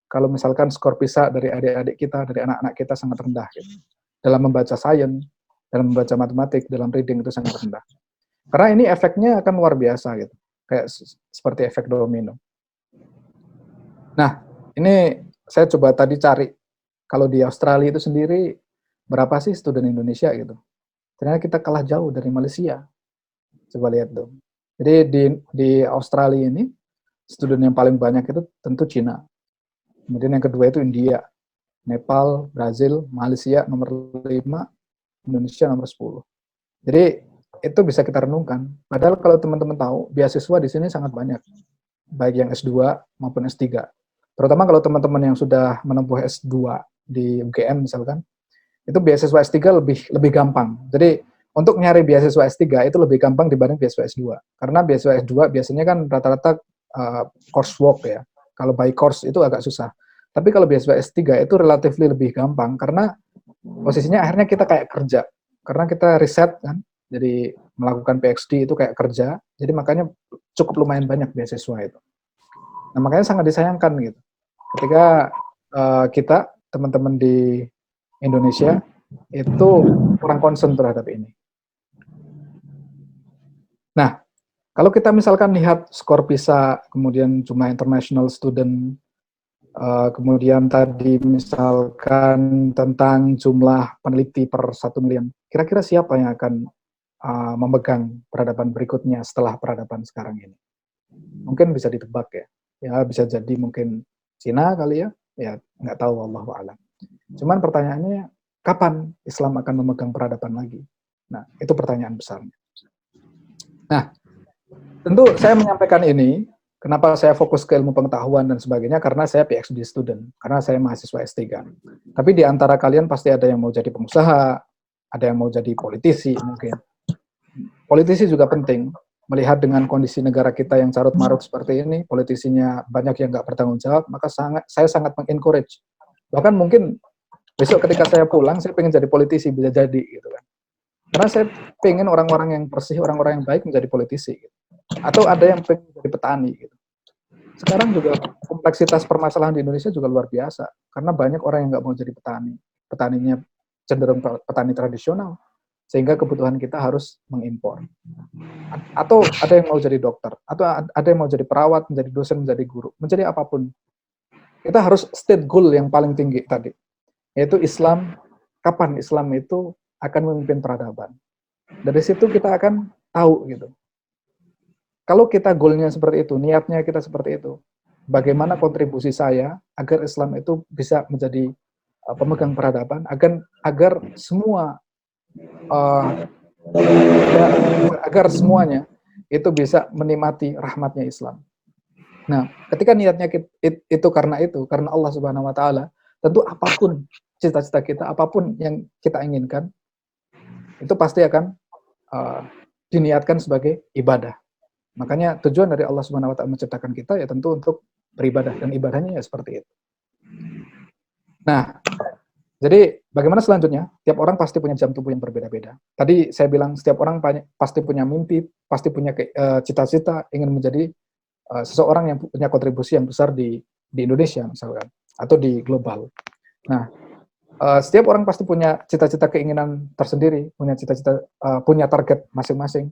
Kalau misalkan skor PISA dari adik-adik kita, dari anak-anak kita sangat rendah gitu. Dalam membaca sains, dalam membaca matematik, dalam reading itu sangat rendah. Karena ini efeknya akan luar biasa gitu. Kayak seperti efek domino. Nah, ini saya coba tadi cari kalau di Australia itu sendiri berapa sih student Indonesia gitu. Ternyata kita kalah jauh dari Malaysia. Coba lihat dong. Jadi di Australia ini student yang paling banyak itu tentu Cina. Kemudian yang kedua itu India, Nepal, Brazil, Malaysia nomor 5, Indonesia nomor 10. Jadi itu bisa kita renungkan. Padahal kalau teman-teman tahu, beasiswa di sini sangat banyak. Baik yang S2 maupun S3. Terutama kalau teman-teman yang sudah menempuh S2 di UGM misalkan, itu beasiswa S3 lebih gampang. Jadi untuk nyari beasiswa S3 itu lebih gampang dibanding beasiswa S2. Karena beasiswa S2 biasanya kan rata-rata coursework ya. Kalau by course itu agak susah. Tapi kalau beasiswa S3 itu relatif lebih gampang karena posisinya akhirnya kita kayak kerja. Karena kita riset kan, jadi melakukan PhD itu kayak kerja. Jadi makanya cukup lumayan banyak beasiswa itu. Nah, makanya sangat disayangkan gitu. Ketika kita teman-teman di Indonesia itu kurang concern terhadap ini. Nah, kalau kita misalkan lihat skor PISA, kemudian jumlah international student, kemudian tadi misalkan tentang jumlah peneliti per 1 miliar, kira-kira siapa yang akan memegang peradaban berikutnya setelah peradaban sekarang ini? Mungkin bisa ditebak ya. Ya bisa jadi mungkin Cina kali ya. Ya nggak tahu, wallahu a'lam. Cuman pertanyaannya, kapan Islam akan memegang peradaban lagi? Nah, itu pertanyaan besarnya. Nah, tentu saya menyampaikan ini, kenapa saya fokus ke ilmu pengetahuan dan sebagainya, karena saya PhD student, karena saya mahasiswa S3. Tapi di antara kalian pasti ada yang mau jadi pengusaha, ada yang mau jadi politisi mungkin. Politisi juga penting, melihat dengan kondisi negara kita yang carut-marut seperti ini, politisinya banyak yang nggak bertanggung jawab, maka saya sangat mengencourage. Bahkan mungkin besok ketika saya pulang, saya pengen jadi politisi, bisa jadi gitu kan. Karena saya pengen orang-orang yang bersih, orang-orang yang baik menjadi politisi. Gitu. Atau ada yang pengen jadi petani. Gitu. Sekarang juga kompleksitas permasalahan di Indonesia juga luar biasa. Karena banyak orang yang nggak mau jadi petani. Petaninya cenderung petani tradisional. Sehingga kebutuhan kita harus mengimpor. Atau ada yang mau jadi dokter. Atau ada yang mau jadi perawat, menjadi dosen, menjadi guru. Menjadi apapun. Kita harus state goal yang paling tinggi tadi. Yaitu Islam, kapan Islam itu akan memimpin peradaban. Dari situ kita akan tahu gitu. Kalau kita goalnya seperti itu, niatnya kita seperti itu, bagaimana kontribusi saya agar Islam itu bisa menjadi pemegang peradaban, agar semua agar semuanya itu bisa menikmati rahmatnya Islam. Nah, ketika niatnya itu karena Allah Subhanahu Wa Taala, tentu apapun cita-cita kita, apapun yang kita inginkan, itu pasti akan diniatkan sebagai ibadah. Makanya tujuan dari Allah Subhanahu Wa Taala menciptakan kita ya tentu untuk beribadah, dan ibadahnya ya seperti itu. Nah, jadi bagaimana selanjutnya? Tiap orang pasti punya jam tubuh yang berbeda-beda. Tadi saya bilang setiap orang pasti punya mimpi, pasti punya cita-cita ingin menjadi seseorang yang punya kontribusi yang besar di Indonesia misalkan, atau di global. Nah, setiap orang pasti punya cita-cita keinginan tersendiri, punya cita-cita, punya target masing-masing.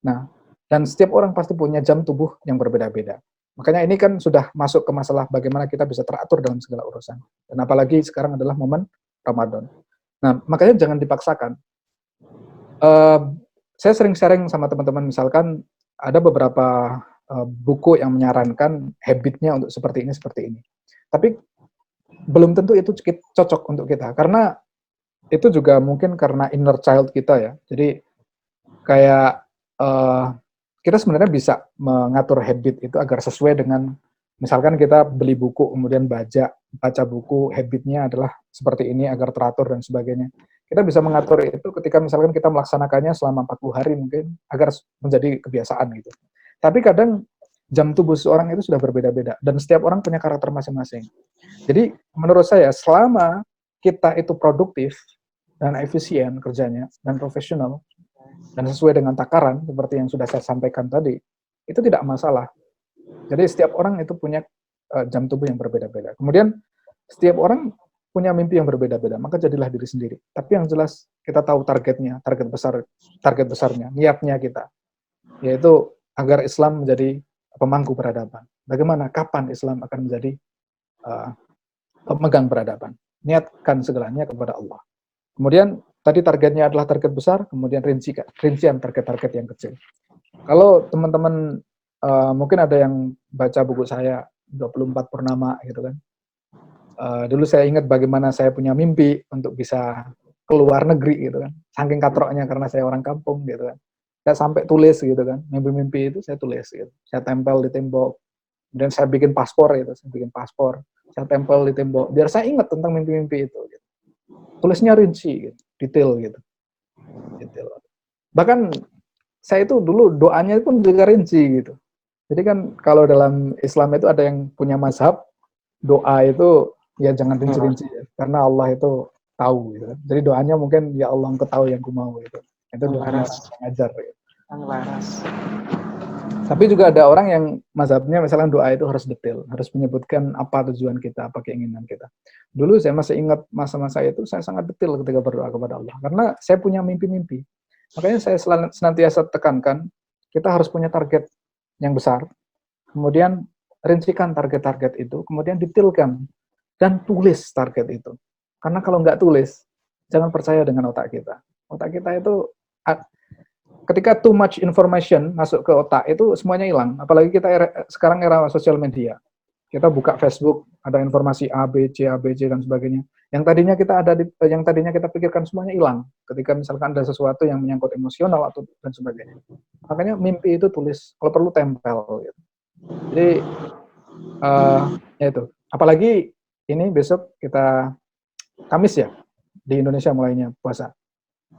Nah, dan setiap orang pasti punya jam tubuh yang berbeda-beda. Makanya ini kan sudah masuk ke masalah bagaimana kita bisa teratur dalam segala urusan. Dan apalagi sekarang adalah momen Ramadan. Nah, makanya jangan dipaksakan. Saya sering sharing sama teman-teman, misalkan ada beberapa buku yang menyarankan habitnya untuk seperti ini. Tapi belum tentu itu cocok untuk kita, karena itu juga mungkin karena inner child kita ya. Jadi kayak kita sebenarnya bisa mengatur habit itu agar sesuai dengan, misalkan kita beli buku, kemudian baca buku, habitnya adalah seperti ini agar teratur dan sebagainya. Kita bisa mengatur itu ketika misalkan kita melaksanakannya selama 40 hari mungkin, agar menjadi kebiasaan gitu. Tapi kadang jam tubuh seorang itu sudah berbeda-beda, dan setiap orang punya karakter masing-masing. Jadi menurut saya, selama kita itu produktif dan efisien kerjanya, dan profesional, dan sesuai dengan takaran seperti yang sudah saya sampaikan tadi, itu tidak masalah. Jadi setiap orang itu punya jam tubuh yang berbeda-beda. Kemudian setiap orang punya mimpi yang berbeda-beda, maka jadilah diri sendiri. Tapi yang jelas kita tahu targetnya, target besarnya, niatnya kita, yaitu agar Islam menjadi pemangku peradaban. Bagaimana, kapan Islam akan menjadi pemegang peradaban? Niatkan segalanya kepada Allah. Kemudian tadi targetnya adalah target besar, kemudian rincian target-target yang kecil. Kalau teman-teman mungkin ada yang baca buku saya 24 Purnama gitu kan. Dulu saya ingat bagaimana saya punya mimpi untuk bisa keluar negeri gitu kan. Saking katroknya karena saya orang kampung gitu kan. Saya sampai tulis gitu kan. Mimpi-mimpi itu saya tulis gitu. Saya tempel di tembok. Kemudian saya bikin paspor gitu, saya tempel di tembok biar saya ingat tentang mimpi-mimpi itu gitu. Tulisnya rinci gitu, detail gitu. Detail. Bahkan saya itu dulu doanya pun juga rinci gitu. Jadi kan kalau dalam Islam itu ada yang punya mazhab, doa itu ya jangan rinci-rinci ya, karena Allah itu tahu gitu. Jadi doanya mungkin ya Allah engkau tahu yang ku mau gitu. Itu doanya orang ngajar gitu. Tapi juga ada orang yang mazhabnya misalnya doa itu harus detail, harus menyebutkan apa tujuan kita, apa keinginan kita. Dulu saya masih ingat masa-masa itu saya sangat detail ketika berdoa kepada Allah, karena saya punya mimpi-mimpi. Makanya saya senantiasa tekankan, kita harus punya target yang besar, kemudian rincikan target-target itu, kemudian detailkan, dan tulis target itu. Karena kalau nggak tulis, jangan percaya dengan otak kita. Otak kita itu ketika too much information masuk ke otak itu semuanya hilang. Apalagi kita sekarang era sosial media. Kita buka Facebook, ada informasi A, B, C, dan sebagainya. Yang tadinya kita pikirkan semuanya hilang. Ketika misalkan ada sesuatu yang menyangkut emosional atau dan sebagainya. Makanya mimpi itu tulis, kalau perlu tempel. Gitu. Jadi ya itu. Apalagi ini besok kita Kamis ya di Indonesia mulainya puasa.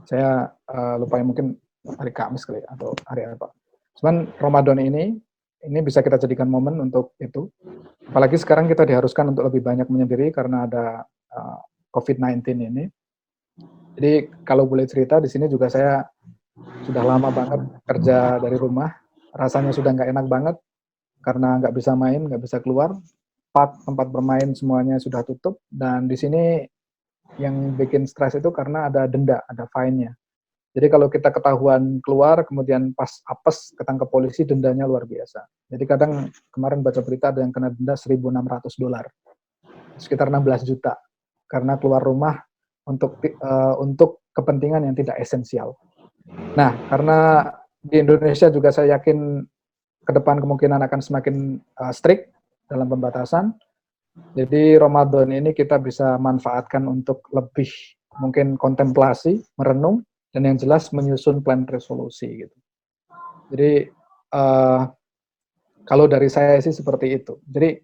Saya lupa ya, mungkin hari Kamis kali atau hari apa. Cuman Ramadan ini bisa kita jadikan momen untuk itu. Apalagi sekarang kita diharuskan untuk lebih banyak menyendiri karena ada COVID-19 ini. Jadi kalau boleh cerita, di sini juga saya sudah lama banget kerja dari rumah. Rasanya sudah nggak enak banget karena nggak bisa main, nggak bisa keluar. Tempat bermain semuanya sudah tutup. Dan di sini yang bikin stres itu karena ada denda, ada fine-nya. Jadi kalau kita ketahuan keluar, kemudian pas apes, ketangkep polisi, dendanya luar biasa. Jadi kadang kemarin baca berita ada yang kena denda $1.600, sekitar 16 juta, karena keluar rumah untuk kepentingan yang tidak esensial. Nah, karena di Indonesia juga saya yakin ke depan kemungkinan akan semakin strict dalam pembatasan. Jadi Ramadan ini kita bisa manfaatkan untuk lebih mungkin kontemplasi, merenung, dan yang jelas menyusun plan resolusi gitu. Jadi kalau dari saya sih seperti itu. Jadi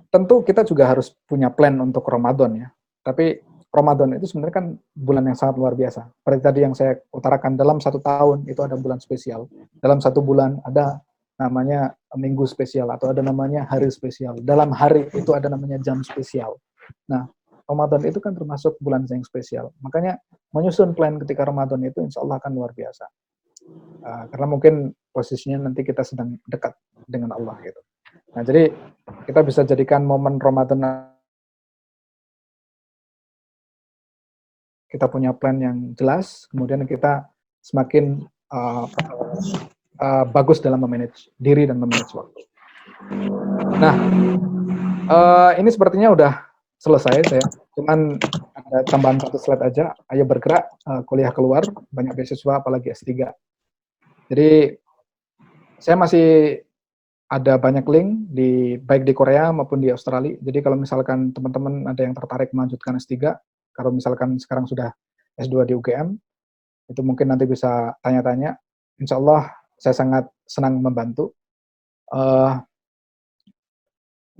tentu kita juga harus punya plan untuk Ramadan ya. Tapi Ramadan itu sebenarnya kan bulan yang sangat luar biasa. Seperti tadi yang saya utarakan, dalam 1 tahun itu ada bulan spesial. Dalam 1 bulan ada namanya minggu spesial atau ada namanya hari spesial. Dalam hari itu ada namanya jam spesial. Nah, Ramadan itu kan termasuk bulan yang spesial. Makanya menyusun plan ketika Ramadan itu insya Allah akan luar biasa. Karena mungkin posisinya nanti kita sedang dekat dengan Allah gitu. Nah, jadi kita bisa jadikan momen Ramadan, kita punya plan yang jelas, kemudian kita semakin bagus dalam memanage diri dan memanage waktu. Nah, ini sepertinya udah selesai saya. Cuman ada tambahan 1 slide aja. Ayo bergerak, kuliah keluar, banyak beasiswa apalagi S3. Jadi saya masih ada banyak link baik di Korea maupun di Australia. Jadi kalau misalkan teman-teman ada yang tertarik melanjutkan S3, kalau misalkan sekarang sudah S2 di UGM, itu mungkin nanti bisa tanya-tanya. Insya Allah saya sangat senang membantu.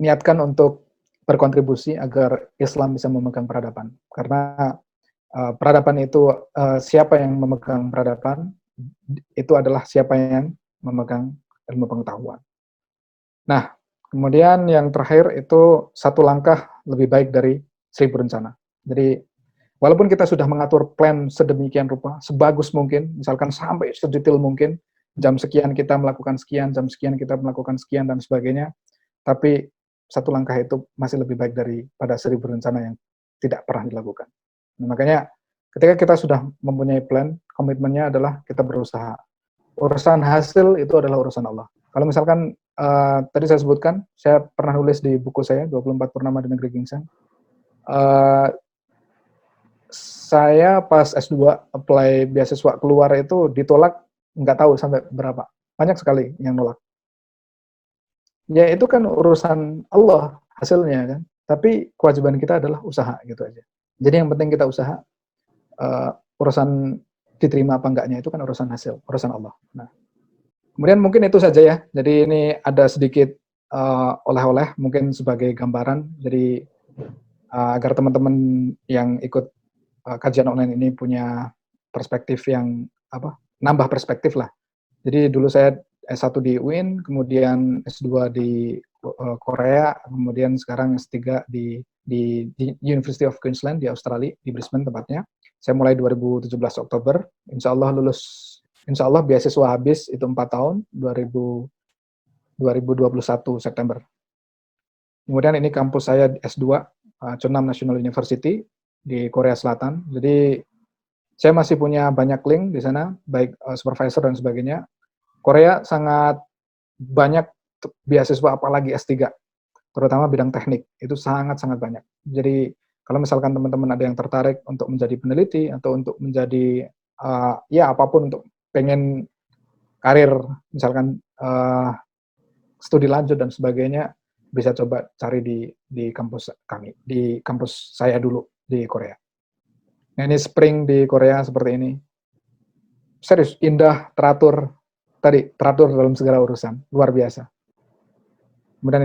Niatkan untuk berkontribusi agar Islam bisa memegang peradaban. Karena peradaban itu, siapa yang memegang peradaban, itu adalah siapa yang memegang ilmu pengetahuan. Nah, kemudian yang terakhir itu 1 langkah lebih baik dari 1000 rencana. Jadi Walaupun kita sudah mengatur plan sedemikian rupa, sebagus mungkin, misalkan sampai sedetail mungkin, jam sekian kita melakukan sekian, jam sekian kita melakukan sekian, dan sebagainya, tapi satu langkah itu masih lebih baik daripada 1000 rencana yang tidak pernah dilakukan. Nah, makanya ketika kita sudah mempunyai plan, komitmennya adalah kita berusaha. Urusan hasil itu adalah urusan Allah. Kalau misalkan tadi saya sebutkan, saya pernah nulis di buku saya 24 Purnama di Negeri Gingseng. Saya pas S2 apply beasiswa keluar itu ditolak, nggak tahu sampai berapa. Banyak sekali yang nolak. Ya itu kan urusan Allah hasilnya kan. Tapi kewajiban kita adalah usaha gitu aja. Jadi yang penting kita usaha. Urusan diterima apa enggaknya itu kan urusan hasil, urusan Allah. Nah, kemudian mungkin itu saja ya. Jadi ini ada sedikit oleh-oleh mungkin sebagai gambaran. Jadi agar teman-teman yang ikut kajian online ini punya perspektif yang nambah perspektif lah. Jadi dulu saya S1 di UIN, kemudian S2 di Korea, kemudian sekarang S3 di University of Queensland di Australia, di Brisbane tempatnya. Saya mulai 2017 Oktober, insya Allah lulus, insya Allah beasiswa habis itu 4 tahun, 2021 September. Kemudian ini kampus saya S2, Chonam National University di Korea Selatan. Jadi saya masih punya banyak link di sana, baik supervisor dan sebagainya. Korea sangat banyak beasiswa, apalagi S3, terutama bidang teknik, itu sangat-sangat banyak. Jadi kalau misalkan teman-teman ada yang tertarik untuk menjadi peneliti atau untuk menjadi ya apapun, untuk pengen karir misalkan studi lanjut dan sebagainya, bisa coba cari di kampus kami, di kampus saya dulu di Korea. Nah ini spring di Korea seperti ini, serius indah, teratur dalam segala urusan, luar biasa. Kemudian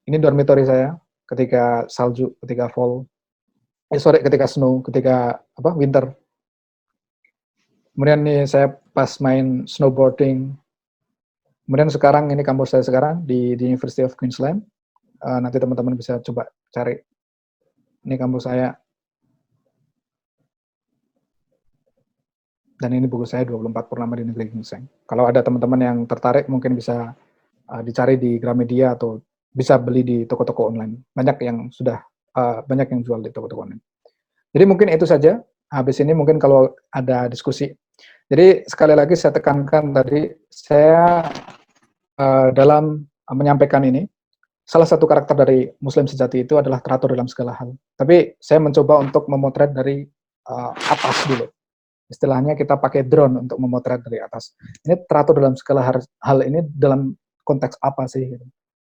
ini dormitory saya ketika salju, ketika fall, ketika snow, ketika winter. Kemudian nih saya pas main snowboarding. Kemudian sekarang ini kampus saya sekarang di University of Queensland. Nanti teman-teman bisa coba cari. Ini kampus saya. Dan ini buku saya 24 Purnama di Negeri Gingseng. Kalau ada teman-teman yang tertarik mungkin bisa dicari di Gramedia atau bisa beli di toko-toko online. Banyak yang jual di toko-toko online. Jadi mungkin itu saja. Habis ini mungkin kalau ada diskusi. Jadi sekali lagi saya tekankan tadi, saya dalam menyampaikan ini, salah satu karakter dari Muslim sejati itu adalah teratur dalam segala hal. Tapi saya mencoba untuk memotret dari atas dulu. Istilahnya kita pakai drone untuk memotret dari atas. Ini teratur dalam segala hal ini dalam konteks apa sih?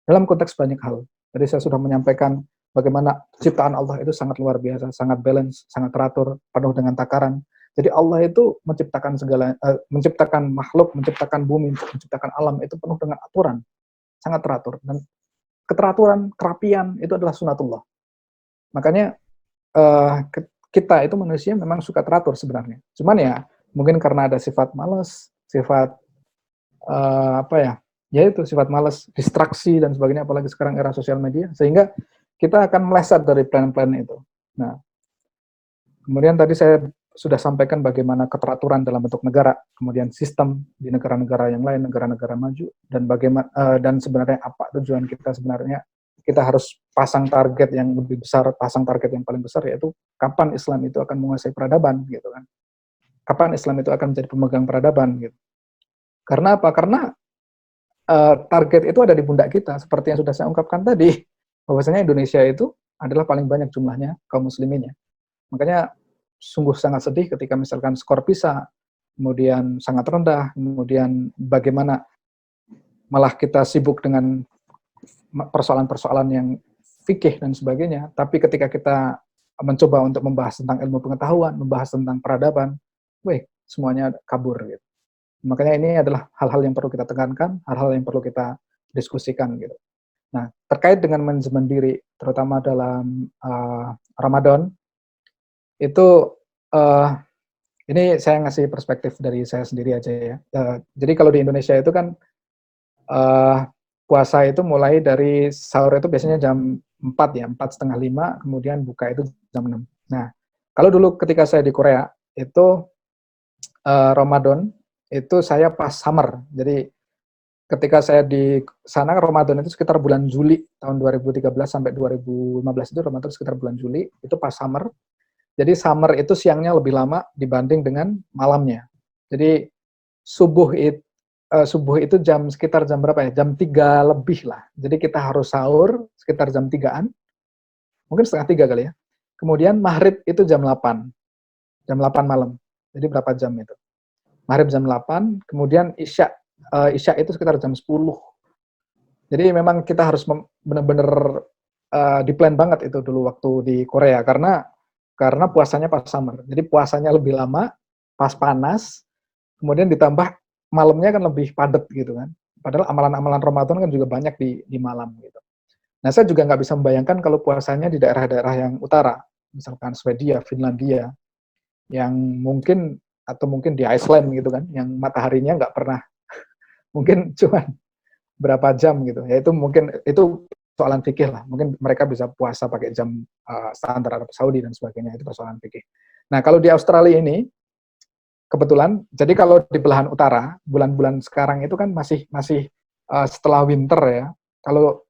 Dalam konteks banyak hal. Tadi saya sudah menyampaikan bagaimana ciptaan Allah itu sangat luar biasa, sangat balance, sangat teratur, penuh dengan takaran. Jadi Allah itu menciptakan menciptakan makhluk, menciptakan bumi, menciptakan alam itu penuh dengan aturan, sangat teratur. Dan keteraturan, kerapian itu adalah sunatullah. Makanya kita itu manusia memang suka teratur sebenarnya. Cuman ya mungkin karena ada sifat malas, sifat itu sifat malas, distraksi dan sebagainya, apalagi sekarang era sosial media, sehingga kita akan meleset dari plan-plan itu. Nah, kemudian tadi saya sudah sampaikan bagaimana keteraturan dalam bentuk negara, kemudian sistem di negara-negara yang lain, negara-negara maju, dan bagaimana dan sebenarnya apa tujuan kita sebenarnya. Kita harus pasang target yang lebih besar, pasang target yang paling besar, yaitu kapan Islam itu akan menguasai peradaban, gitu kan? Kapan Islam itu akan menjadi pemegang peradaban, gitu. Karena apa? Karena target itu ada di pundak kita, seperti yang sudah saya ungkapkan tadi, bahwasanya Indonesia itu adalah paling banyak jumlahnya kaum musliminnya. Makanya sungguh sangat sedih ketika misalkan skor PISA kemudian sangat rendah, kemudian bagaimana malah kita sibuk dengan persoalan-persoalan yang fikih dan sebagainya, tapi ketika kita mencoba untuk membahas tentang ilmu pengetahuan, membahas tentang peradaban, semuanya kabur gitu. Makanya ini adalah hal-hal yang perlu kita tekankan, hal-hal yang perlu kita diskusikan gitu. Nah, terkait dengan manajemen diri, terutama dalam Ramadan, itu ini saya ngasih perspektif dari saya sendiri aja ya. Jadi kalau di Indonesia itu kan puasa itu mulai dari sahur itu biasanya jam 4 ya, 4:30, kemudian buka itu jam 6. Nah, Kalau dulu ketika saya di Korea, itu Ramadan, itu saya pas summer. Jadi ketika saya di sana Ramadan itu sekitar bulan Juli tahun 2013 sampai 2015 itu Ramadan sekitar bulan Juli, itu pas summer. Jadi summer itu siangnya lebih lama dibanding dengan malamnya. Jadi subuh itu sekitar jam berapa ya? Jam 3 lebih lah. Jadi kita harus sahur sekitar jam 3-an, mungkin setengah 3 kali ya. Kemudian maghrib itu jam 8 malam. Jadi berapa jam itu? Maghrib jam 8, kemudian isya itu sekitar jam 10. Jadi memang kita harus benar-benar di-plan banget itu dulu waktu di Korea, karena puasanya pas summer. Jadi puasanya lebih lama, pas panas, kemudian ditambah malamnya kan lebih padat gitu kan. Padahal amalan-amalan Ramadan kan juga banyak di malam gitu. Nah, saya juga nggak bisa membayangkan kalau puasanya di daerah-daerah yang utara, misalkan Swedia, Finlandia, yang mungkin di Iceland gitu kan, yang mataharinya nggak pernah, mungkin cuma berapa jam gitu. Ya itu mungkin itu soalan fikih lah. Mungkin mereka bisa puasa pakai jam standar Arab Saudi dan sebagainya, itu persoalan fikih. Nah, kalau di Australia ini kebetulan, jadi kalau di belahan utara, bulan-bulan sekarang itu kan masih masih setelah winter ya. Kalau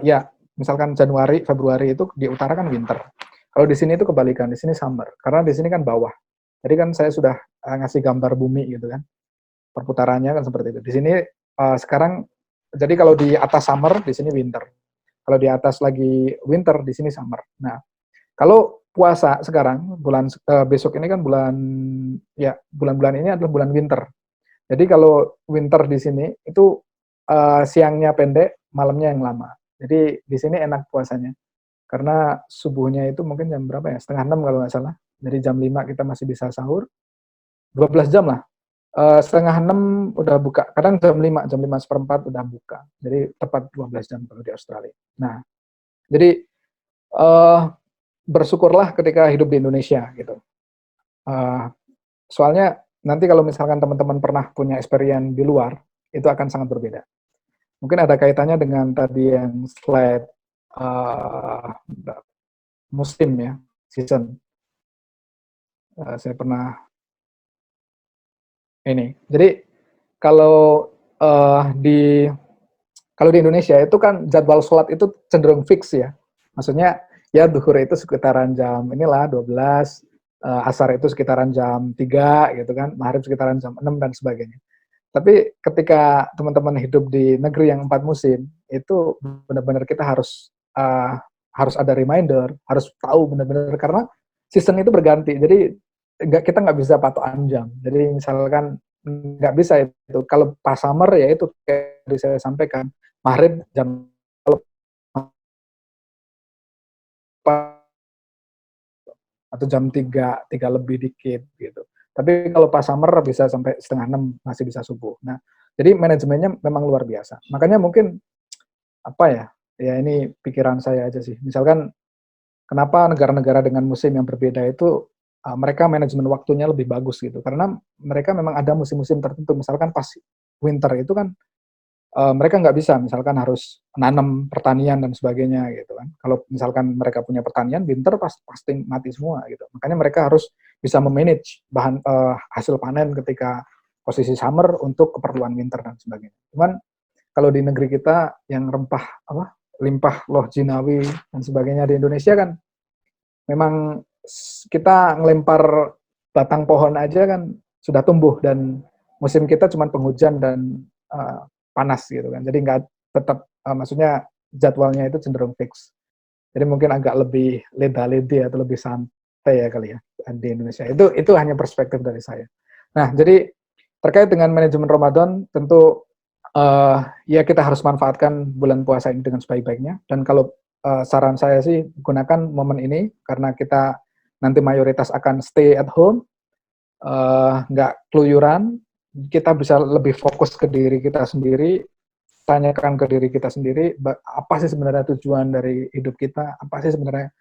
ya misalkan Januari, Februari itu di utara kan winter. Kalau di sini itu kebalikan, di sini summer. Karena di sini kan bawah. Jadi kan saya sudah ngasih gambar bumi gitu kan. Perputarannya kan seperti itu. Di sini sekarang, jadi kalau di atas summer, di sini winter. Kalau di atas lagi winter, di sini summer. Nah, kalau puasa sekarang, besok ini kan bulan-bulan ini adalah bulan winter. Jadi kalau winter di sini itu siangnya pendek, malamnya yang lama. Jadi di sini enak puasanya. Karena subuhnya itu mungkin jam berapa ya? Setengah 6 kalau nggak salah. Jadi jam 5 kita masih bisa sahur. 12 jam lah. Setengah 6 udah buka. Kadang jam 5 seperempat udah buka. Jadi tepat 12 jam kalau di Australia. Nah, jadi bersyukurlah ketika hidup di Indonesia gitu. Soalnya nanti kalau misalkan teman-teman pernah punya experience di luar, itu akan sangat berbeda. Mungkin ada kaitannya dengan tadi yang slide musim ya, season. Saya pernah ini. Jadi kalau di Indonesia itu kan jadwal sholat itu cenderung fix ya. Maksudnya ya duhur itu sekitaran jam inilah 12, asar itu sekitaran jam 3 gitu kan, maghrib sekitaran jam 6 dan sebagainya. Tapi ketika teman-teman hidup di negeri yang 4 musim, itu benar-benar kita harus ada reminder, harus tahu benar-benar karena season itu berganti. Jadi kita nggak bisa patokan jam. Jadi misalkan nggak bisa itu. Kalau pas summer ya itu kayak tadi saya sampaikan, maghrib jam atau jam 3 lebih dikit gitu. Tapi kalau pas summer bisa sampai setengah 6 masih bisa subuh. Nah, jadi manajemennya memang luar biasa. Makanya mungkin apa ya? Ya ini pikiran saya aja sih. Misalkan kenapa negara-negara dengan musim yang berbeda itu mereka manajemen waktunya lebih bagus gitu. Karena mereka memang ada musim-musim tertentu. Misalkan pas winter itu kan mereka nggak bisa misalkan harus nanam pertanian dan sebagainya gitu kan. Kalau misalkan mereka punya pertanian, winter pasti mati semua gitu. Makanya mereka harus bisa memanage hasil panen ketika posisi summer untuk keperluan winter dan sebagainya. Cuman kalau di negeri kita yang limpah loh jinawi dan sebagainya di Indonesia kan memang kita ngelempar batang pohon aja kan sudah tumbuh dan musim kita cuma penghujan dan panas gitu kan. Jadi nggak tetap maksudnya jadwalnya itu cenderung fix. Jadi mungkin agak lebih leda-ledi atau lebih santai ya kali ya di Indonesia. Itu hanya perspektif dari saya. Nah, jadi terkait dengan manajemen Ramadan tentu ya kita harus manfaatkan bulan puasa ini dengan sebaik-baiknya. Dan kalau saran saya sih gunakan momen ini karena kita nanti mayoritas akan stay at home, nggak keluyuran, kita bisa lebih fokus ke diri kita sendiri, tanyakan ke diri kita sendiri, apa sih sebenarnya tujuan dari hidup kita, apa sih sebenarnya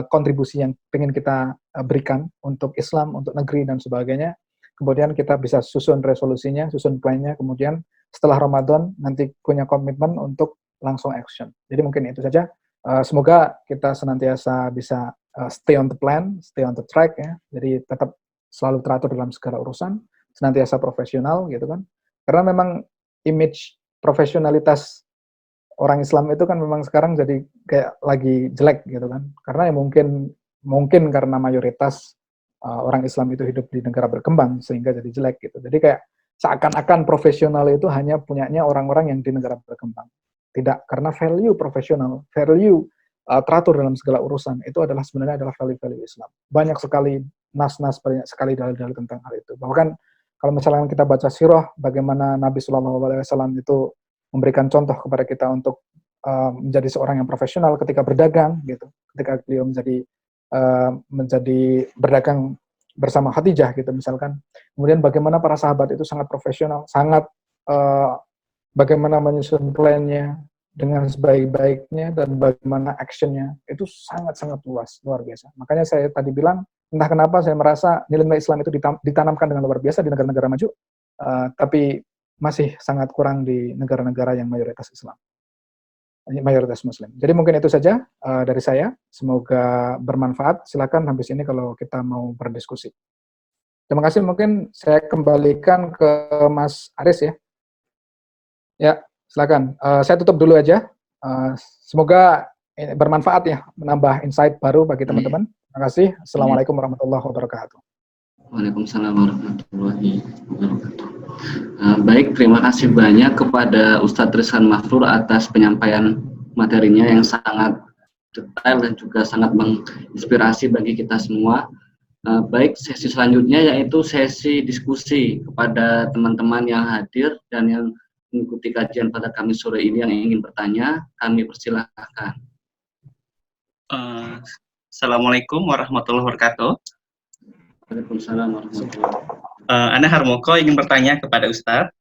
kontribusi yang ingin kita berikan untuk Islam, untuk negeri, dan sebagainya. Kemudian kita bisa susun resolusinya, susun plan-nya, kemudian setelah Ramadan nanti punya komitmen untuk langsung action. Jadi mungkin itu saja. Semoga kita senantiasa bisa stay on the plan, stay on the track ya. Jadi tetap selalu teratur dalam segala urusan, senantiasa profesional gitu kan. Karena memang image profesionalitas orang Islam itu kan memang sekarang jadi kayak lagi jelek gitu kan. Karena ya mungkin karena mayoritas orang Islam itu hidup di negara berkembang sehingga jadi jelek gitu. Jadi kayak seakan-akan profesional itu hanya punyanya orang-orang yang di negara berkembang. Tidak, karena value profesional, value teratur dalam segala urusan itu adalah sebenarnya adalah value-value Islam. Banyak sekali nas-nas, banyak sekali dalil-dalil tentang hal itu. Bahkan kalau misalnya kita baca sirah, bagaimana Nabi SAW itu memberikan contoh kepada kita untuk menjadi seorang yang profesional ketika berdagang, gitu. Ketika beliau menjadi berdagang bersama Khadijah, gitu misalkan. Kemudian bagaimana para sahabat itu sangat profesional, sangat bagaimana menyusun plannya dengan sebaik-baiknya dan bagaimana actionnya itu sangat-sangat luar biasa. Makanya saya tadi bilang, entah kenapa saya merasa nilai Islam itu ditanamkan dengan luar biasa di negara-negara maju, tapi masih sangat kurang di negara-negara yang mayoritas Islam, mayoritas Muslim. Jadi mungkin itu saja dari saya. Semoga bermanfaat. Silakan habis ini kalau kita mau berdiskusi. Terima kasih. Mungkin saya kembalikan ke Mas Aris ya. Ya, silakan. Saya tutup dulu aja. Semoga ini bermanfaat ya, menambah insight baru bagi teman-teman. Terima kasih. Assalamualaikum warahmatullahi wabarakatuh. Waalaikumsalam warahmatullahi wabarakatuh. Baik, terima kasih banyak kepada Ustadz Rizkan Mafrur atas penyampaian materinya yang sangat detail dan juga sangat menginspirasi bagi kita semua. Baik, sesi selanjutnya yaitu sesi diskusi kepada teman-teman yang hadir dan yang mengikuti kajian pada Kamis sore ini yang ingin bertanya, kami persilahkan. Assalamualaikum warahmatullahi wabarakatuh. Waalaikumsalam warahmatullahi wabarakatuh. Ana Harmoko ingin bertanya kepada Ustadz.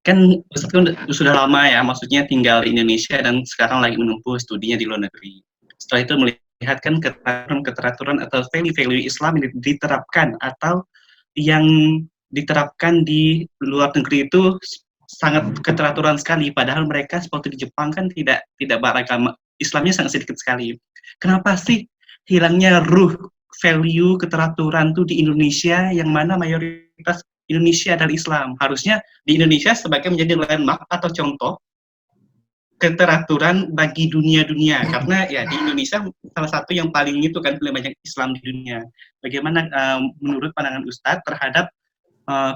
Kan Ustadz kan sudah lama ya, maksudnya tinggal di Indonesia dan sekarang lagi menempuh studinya di luar negeri. Setelah itu melihat kan keteraturan atau value-value Islam yang diterapkan atau yang diterapkan di luar negeri itu sangat keteraturan sekali, padahal mereka seperti di Jepang kan tidak beragama, Islamnya sangat sedikit sekali. Kenapa sih hilangnya ruh value keteraturan tuh di Indonesia yang mana mayoritas Indonesia adalah Islam? Harusnya di Indonesia sebagai menjadi landmark atau contoh keteraturan bagi dunia-dunia, karena ya di Indonesia salah satu yang paling itu kan paling banyak Islam di dunia. Bagaimana menurut pandangan Ustadz terhadap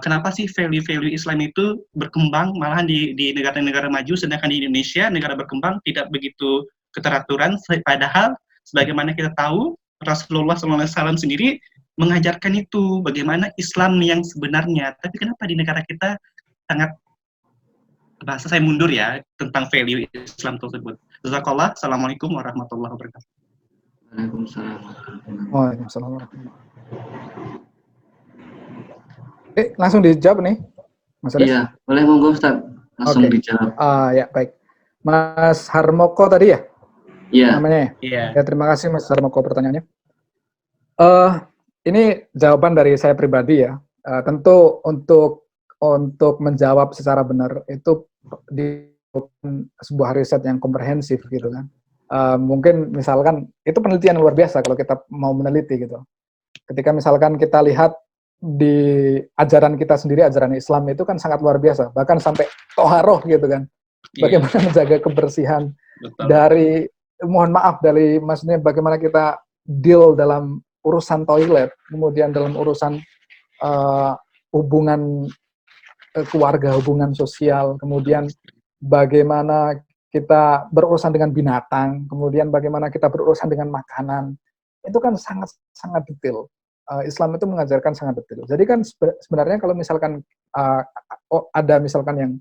kenapa sih value-value Islam itu berkembang malahan di negara-negara maju, sedangkan di Indonesia negara berkembang tidak begitu keteraturan, padahal sebagaimana kita tahu Rasulullah SAW sendiri mengajarkan itu bagaimana Islam yang sebenarnya, tapi kenapa di negara kita sangat, bahasa saya mundur ya tentang value Islam tersebut. Jazakallah. Assalamualaikum warahmatullahi wabarakatuh. Waalaikumsalam. Waalaikumsalam warahmatullahi wabarakatuh. Langsung dijawab nih, Mas Aris? Iya, boleh monggo Ustaz, langsung dijawab. Ya, baik. Mas Harmoko tadi ya? Iya. Namanya ya? Iya. Ya, terima kasih Mas Harmoko pertanyaannya. Ini jawaban dari saya pribadi ya. Tentu untuk menjawab secara benar itu di sebuah riset yang komprehensif gitu kan. Mungkin misalkan itu penelitian luar biasa kalau kita mau meneliti gitu. Ketika misalkan kita lihat di ajaran kita sendiri, ajaran Islam itu kan sangat luar biasa, bahkan sampai toharoh gitu kan. Bagaimana menjaga kebersihan. Betul. Dari, mohon maaf, dari maksudnya bagaimana kita deal dalam urusan toilet, kemudian dalam urusan hubungan keluarga, hubungan sosial, kemudian bagaimana kita berurusan dengan binatang, kemudian bagaimana kita berurusan dengan makanan, itu kan sangat detail. Islam itu mengajarkan sangat detail. Jadi kan sebenarnya kalau misalkan ada misalkan yang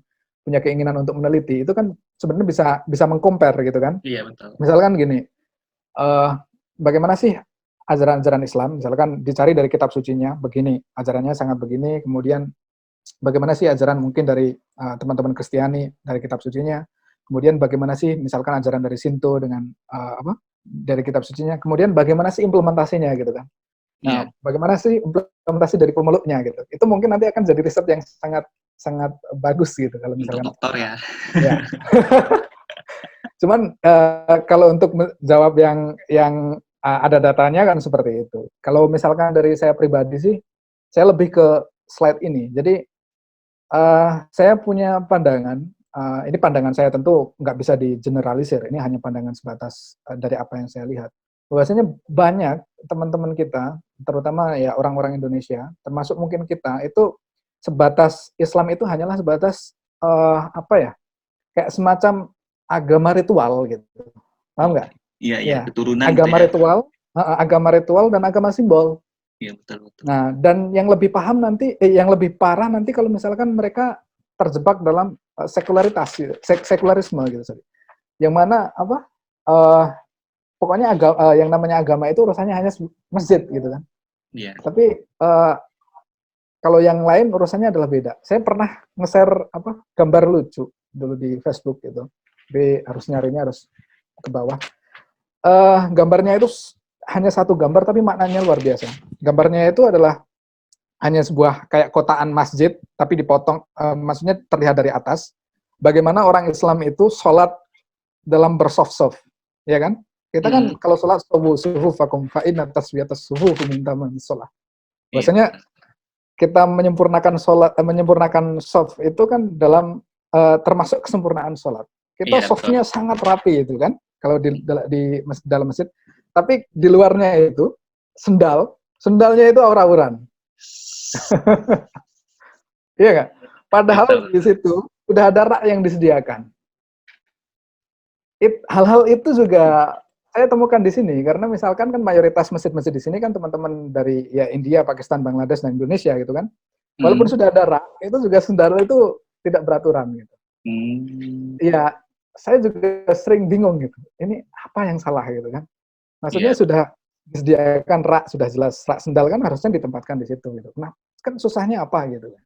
punya keinginan untuk meneliti, itu kan sebenarnya bisa mengcompare gitu kan. Iya, betul. Misalkan gini, bagaimana sih ajaran-ajaran Islam, misalkan dicari dari kitab sucinya, begini, ajarannya sangat begini, kemudian bagaimana sih ajaran mungkin dari teman-teman Kristiani, dari kitab sucinya, kemudian bagaimana sih misalkan ajaran dari Sinto dengan dari kitab sucinya, kemudian bagaimana sih implementasinya gitu kan. Nah, bagaimana sih implementasi dari pemeluknya gitu. Itu mungkin nanti akan jadi riset yang sangat bagus gitu kalau misalkan. Untuk dokter ya. Ya. Cuman kalau untuk jawab yang ada datanya kan seperti itu. Kalau misalkan dari saya pribadi sih, saya lebih ke slide ini. Jadi saya punya pandangan, ini pandangan saya tentu nggak bisa digeneralisir, ini hanya pandangan sebatas dari apa yang saya lihat. Bahwasanya banyak teman-teman kita, terutama ya orang-orang Indonesia, termasuk mungkin kita, itu sebatas Islam itu hanyalah sebatas apa ya, kayak semacam agama ritual gitu, paham nggak? Iya, iya, Ya, keturunan gitu agama ya. ritual, agama ritual dan agama simbol. Iya, betul, betul. Nah, dan yang lebih paham nanti, yang lebih parah nanti kalau misalkan mereka terjebak dalam sekularitas, gitu, sekularisme gitu, sorry. Yang mana apa? Pokoknya yang namanya agama itu urusannya hanya masjid gitu kan. Iya. Tapi kalau yang lain urusannya adalah beda. Saya pernah nge-share apa gambar lucu dulu di Facebook gitu. Tapi harus nyarinya harus ke bawah. Gambarnya itu hanya satu gambar tapi maknanya luar biasa. Gambarnya itu adalah hanya sebuah kayak kotaan masjid tapi dipotong, maksudnya terlihat dari atas. Bagaimana orang Islam itu sholat dalam bersoft-soft, ya kan? Kita kan kalau sholat sufufakum fa inna taswiyatas sufufi min tamamis shalah. Bahwasanya kita menyempurnakan sholat, menyempurnakan soft itu kan dalam termasuk kesempurnaan sholat. Kita softnya sangat rapi itu kan, kalau di dalam masjid. Tapi di luarnya itu sendalnya itu aura-auran. Iya nggak? Padahal di situ udah ada rak yang disediakan. Hal-hal itu juga saya temukan di sini karena misalkan kan mayoritas masjid-masjid di sini kan teman-teman dari ya India, Pakistan, Bangladesh dan Indonesia gitu kan. Walaupun sudah ada rak, itu juga sendal itu tidak beraturan gitu. Iya, saya juga sering bingung gitu. Ini apa yang salah gitu kan? Maksudnya sudah disediakan rak, sudah jelas rak sendal kan harusnya ditempatkan di situ gitu. Nah, kan susahnya apa gitu kan?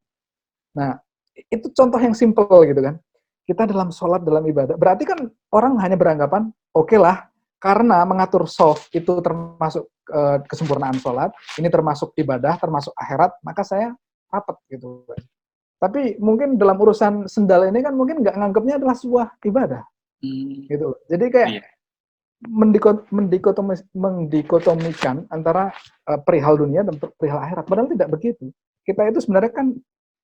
Nah, itu contoh yang simpel gitu kan. Kita dalam sholat, dalam ibadah. Berarti kan orang hanya beranggapan, oke lah, karena mengatur soft itu termasuk kesempurnaan sholat, ini termasuk ibadah, termasuk akhirat, maka saya rapat gitu. Tapi mungkin dalam urusan sendal ini kan mungkin nggak nganggapnya adalah sebuah ibadah. Gitu. Jadi kayak mendikotomikan antara perihal dunia dan perihal akhirat. Padahal tidak begitu. Kita itu sebenarnya kan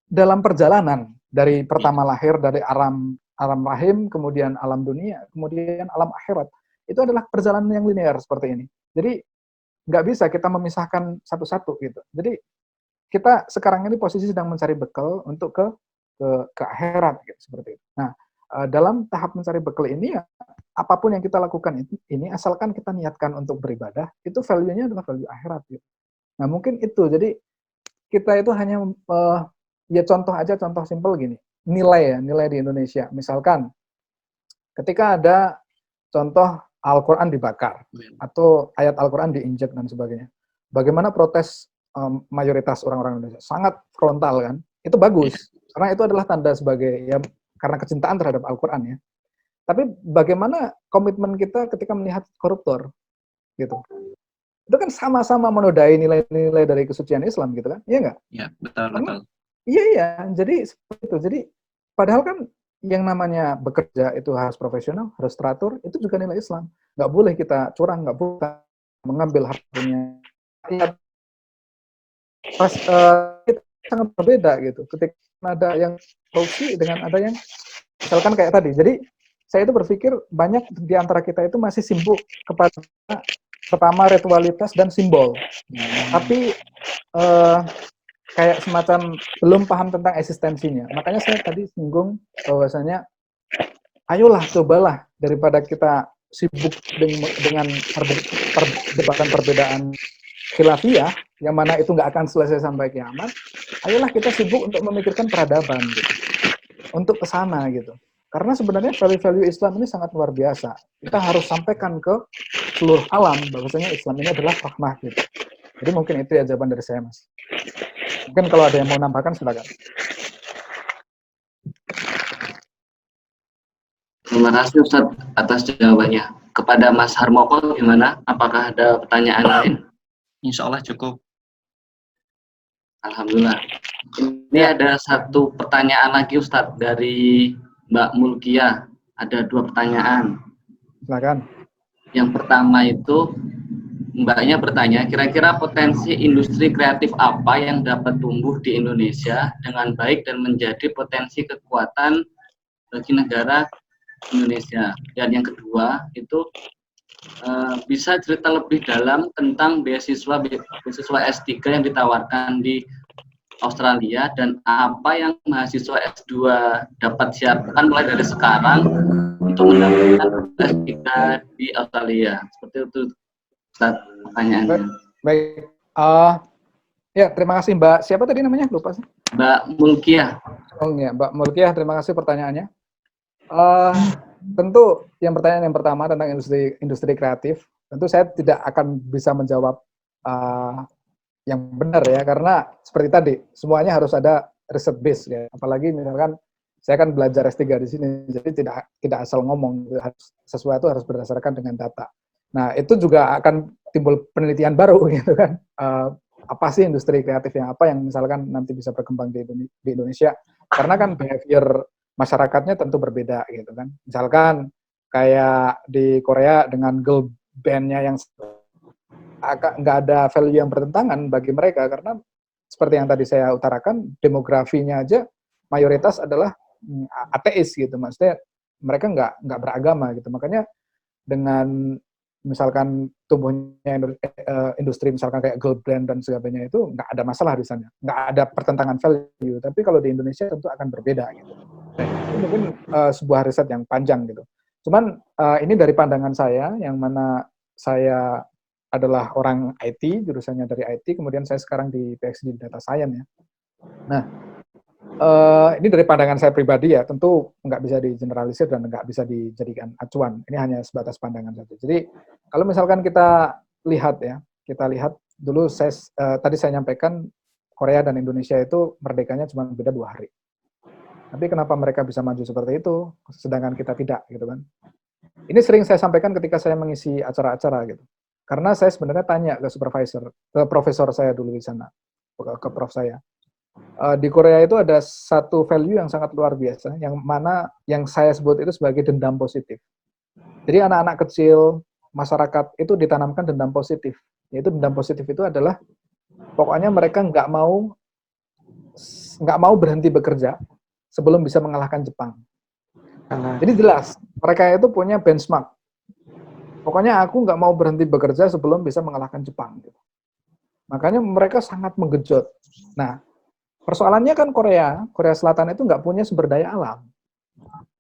dalam perjalanan dari pertama lahir dari alam rahim, kemudian alam dunia, kemudian alam akhirat. Itu adalah perjalanan yang linear seperti ini. Jadi nggak bisa kita memisahkan satu-satu gitu. Jadi kita sekarang ini posisi sedang mencari bekal untuk ke akhirat gitu, seperti itu. Nah, dalam tahap mencari bekal ini ya apapun yang kita lakukan ini asalkan kita niatkan untuk beribadah, itu value-nya adalah value akhirat gitu. Nah, mungkin itu. Jadi kita itu hanya ya contoh simpel gini. Nilai di Indonesia. Misalkan ketika ada contoh Al-Qur'an dibakar atau ayat Al-Qur'an diinjek dan sebagainya. Bagaimana protes mayoritas orang-orang Indonesia? Sangat frontal kan? Itu bagus. Karena itu adalah tanda sebagai ya karena kecintaan terhadap Al-Qur'an ya. Tapi bagaimana komitmen kita ketika melihat koruptor gitu? Itu kan sama-sama menodai nilai-nilai dari kesucian Islam gitu kan? Iya nggak? Iya, betul. Iya. Jadi seperti itu. Jadi padahal kan yang namanya bekerja itu harus profesional, harus teratur, itu juga nilai Islam. Nggak boleh kita curang, nggak boleh kita mengambil haknya. Pas itu sangat berbeda gitu. Ketika ada yang korupsi dengan ada yang misalkan kayak tadi. Jadi saya itu berpikir banyak di antara kita itu masih sibuk kepada pertama ritualitas dan simbol. Tapi kayak semacam belum paham tentang eksistensinya. Makanya saya tadi singgung bahwasanya ayolah cobalah daripada kita sibuk dengan perdebatan perbedaan khilafiyah yang mana itu nggak akan selesai sampai kiamat. Ayolah kita sibuk untuk memikirkan peradaban gitu. Untuk ke sana gitu. Karena sebenarnya value-value Islam ini sangat luar biasa. Kita harus sampaikan ke seluruh alam bahwasanya Islam ini adalah rahmah gitu. Jadi mungkin itu ya jawaban dari saya, Mas. Mungkin kalau ada yang mau nambahkan, silakan. Terima kasih Ustadz atas jawabannya. Kepada Mas Harmoko gimana? Apakah ada pertanyaan lain? Insya Allah cukup. Alhamdulillah. Ini ada satu pertanyaan lagi Ustadz dari Mbak Mulkia. Ada 2 pertanyaan. Silakan. Yang pertama itu Mbaknya bertanya, kira-kira potensi industri kreatif apa yang dapat tumbuh di Indonesia dengan baik dan menjadi potensi kekuatan bagi negara Indonesia. Dan yang kedua itu bisa cerita lebih dalam tentang beasiswa S3 yang ditawarkan di Australia dan apa yang mahasiswa S2 dapat siapkan mulai dari sekarang untuk mendapatkan S3 di Australia. Seperti itu Ustaz, pertanyaannya. Baik. Ya, terima kasih Mbak. Siapa tadi namanya? Lupa sih. Mbak Mulkiah. Oh ya, Mbak Mulkiah, terima kasih pertanyaannya. Tentu pertanyaan yang pertama tentang industri kreatif, tentu saya tidak akan bisa menjawab yang benar ya, karena seperti tadi semuanya harus ada riset base ya. Apalagi misalkan saya kan belajar S3 di sini, jadi tidak asal ngomong, sesuatu harus berdasarkan dengan data. Nah, itu juga akan timbul penelitian baru gitu kan. Apa sih industri kreatif yang apa yang misalkan nanti bisa berkembang di Indonesia? Karena kan behavior masyarakatnya tentu berbeda gitu kan. Misalkan kayak di Korea dengan girl band-nya yang nggak ada value yang bertentangan bagi mereka, karena seperti yang tadi saya utarakan, demografinya aja mayoritas adalah ateis gitu, maksudnya mereka nggak beragama gitu. Makanya dengan misalkan tumbuhnya industri misalkan kayak girl band dan sebagainya itu nggak ada masalah di sana, nggak ada pertentangan value. Tapi kalau di Indonesia tentu akan berbeda gitu. Ini mungkin sebuah riset yang panjang gitu. Cuman ini dari pandangan saya, yang mana saya adalah orang IT, jurusannya dari IT, kemudian saya sekarang di PhD di Data Science ya. Nah, ini dari pandangan saya pribadi ya, tentu nggak bisa digeneralisir dan nggak bisa dijadikan acuan. Ini hanya sebatas pandangan saja. Jadi kalau misalkan kita lihat dulu tadi saya nyampaikan Korea dan Indonesia itu merdekanya cuma beda 2 hari. Tapi kenapa mereka bisa maju seperti itu, sedangkan kita tidak gitu kan? Ini sering saya sampaikan ketika saya mengisi acara-acara gitu. Karena saya sebenarnya tanya ke profesor saya dulu di sana, ke prof saya. Di Korea itu ada satu value yang sangat luar biasa, yang mana yang saya sebut itu sebagai dendam positif. Jadi anak-anak kecil, masyarakat itu ditanamkan dendam positif. Yaitu dendam positif itu adalah pokoknya mereka nggak mau berhenti bekerja sebelum bisa mengalahkan Jepang. Jadi jelas, mereka itu punya benchmark. Pokoknya aku nggak mau berhenti bekerja sebelum bisa mengalahkan Jepang. Makanya mereka sangat menggenjot. Nah, persoalannya kan Korea Selatan itu nggak punya sumber daya alam.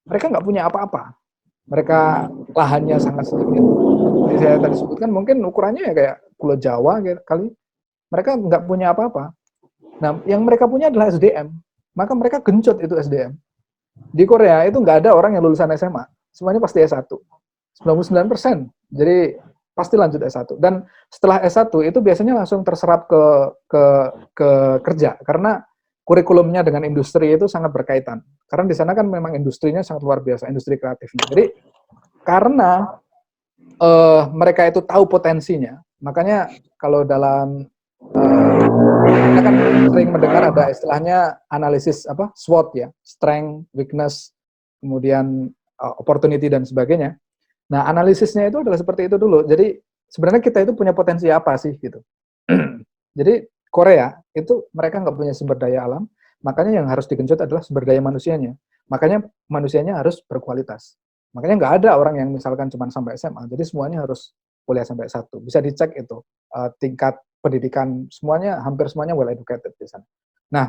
Mereka nggak punya apa-apa. Mereka lahannya sangat sedikit. Seperti saya tadi sebutkan, mungkin ukurannya ya kayak Pulau Jawa kali. Mereka nggak punya apa-apa. Nah, yang mereka punya adalah SDM. Maka mereka genjot itu SDM. Di Korea itu nggak ada orang yang lulusan SMA. Semuanya pasti S1. 99%. Jadi pasti lanjut S1. Dan setelah S1 itu biasanya langsung terserap ke kerja. Karena kurikulumnya dengan industri itu sangat berkaitan. Karena di sana kan memang industrinya sangat luar biasa, industri kreatifnya. Jadi karena mereka itu tahu potensinya, makanya kalau dalam kita kan sering mendengar ada istilahnya analisis SWOT ya, strength, weakness, kemudian opportunity dan sebagainya. Nah, analisisnya itu adalah seperti itu dulu. Jadi sebenarnya kita itu punya potensi apa sih gitu. Jadi Korea itu mereka nggak punya sumber daya alam, makanya yang harus digenjot adalah sumber daya manusianya. Makanya manusianya harus berkualitas. Makanya nggak ada orang yang misalkan cuma sampai SMA, jadi semuanya harus kuliah sampai S1. Bisa dicek itu tingkat pendidikan semuanya, hampir semuanya well educated di sana. Nah,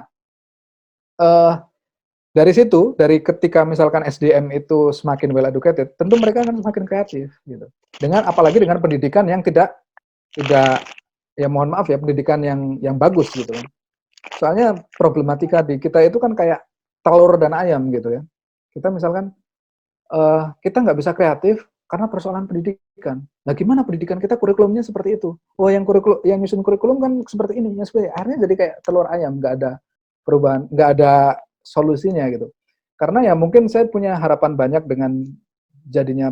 dari situ, dari ketika misalkan SDM itu semakin well educated, tentu mereka akan semakin kreatif gitu. Apalagi dengan pendidikan yang tidak ya mohon maaf ya, pendidikan yang bagus gitu kan. Soalnya problematika di kita itu kan kayak telur dan ayam gitu ya. Kita misalkan kita nggak bisa kreatif karena persoalan pendidikan. Nah, gimana pendidikan kita kurikulumnya seperti itu? Oh, yang nyusun kurikulum kan seperti ini. Akhirnya jadi kayak telur ayam, nggak ada perubahan, nggak ada solusinya gitu. Karena ya mungkin saya punya harapan banyak dengan jadinya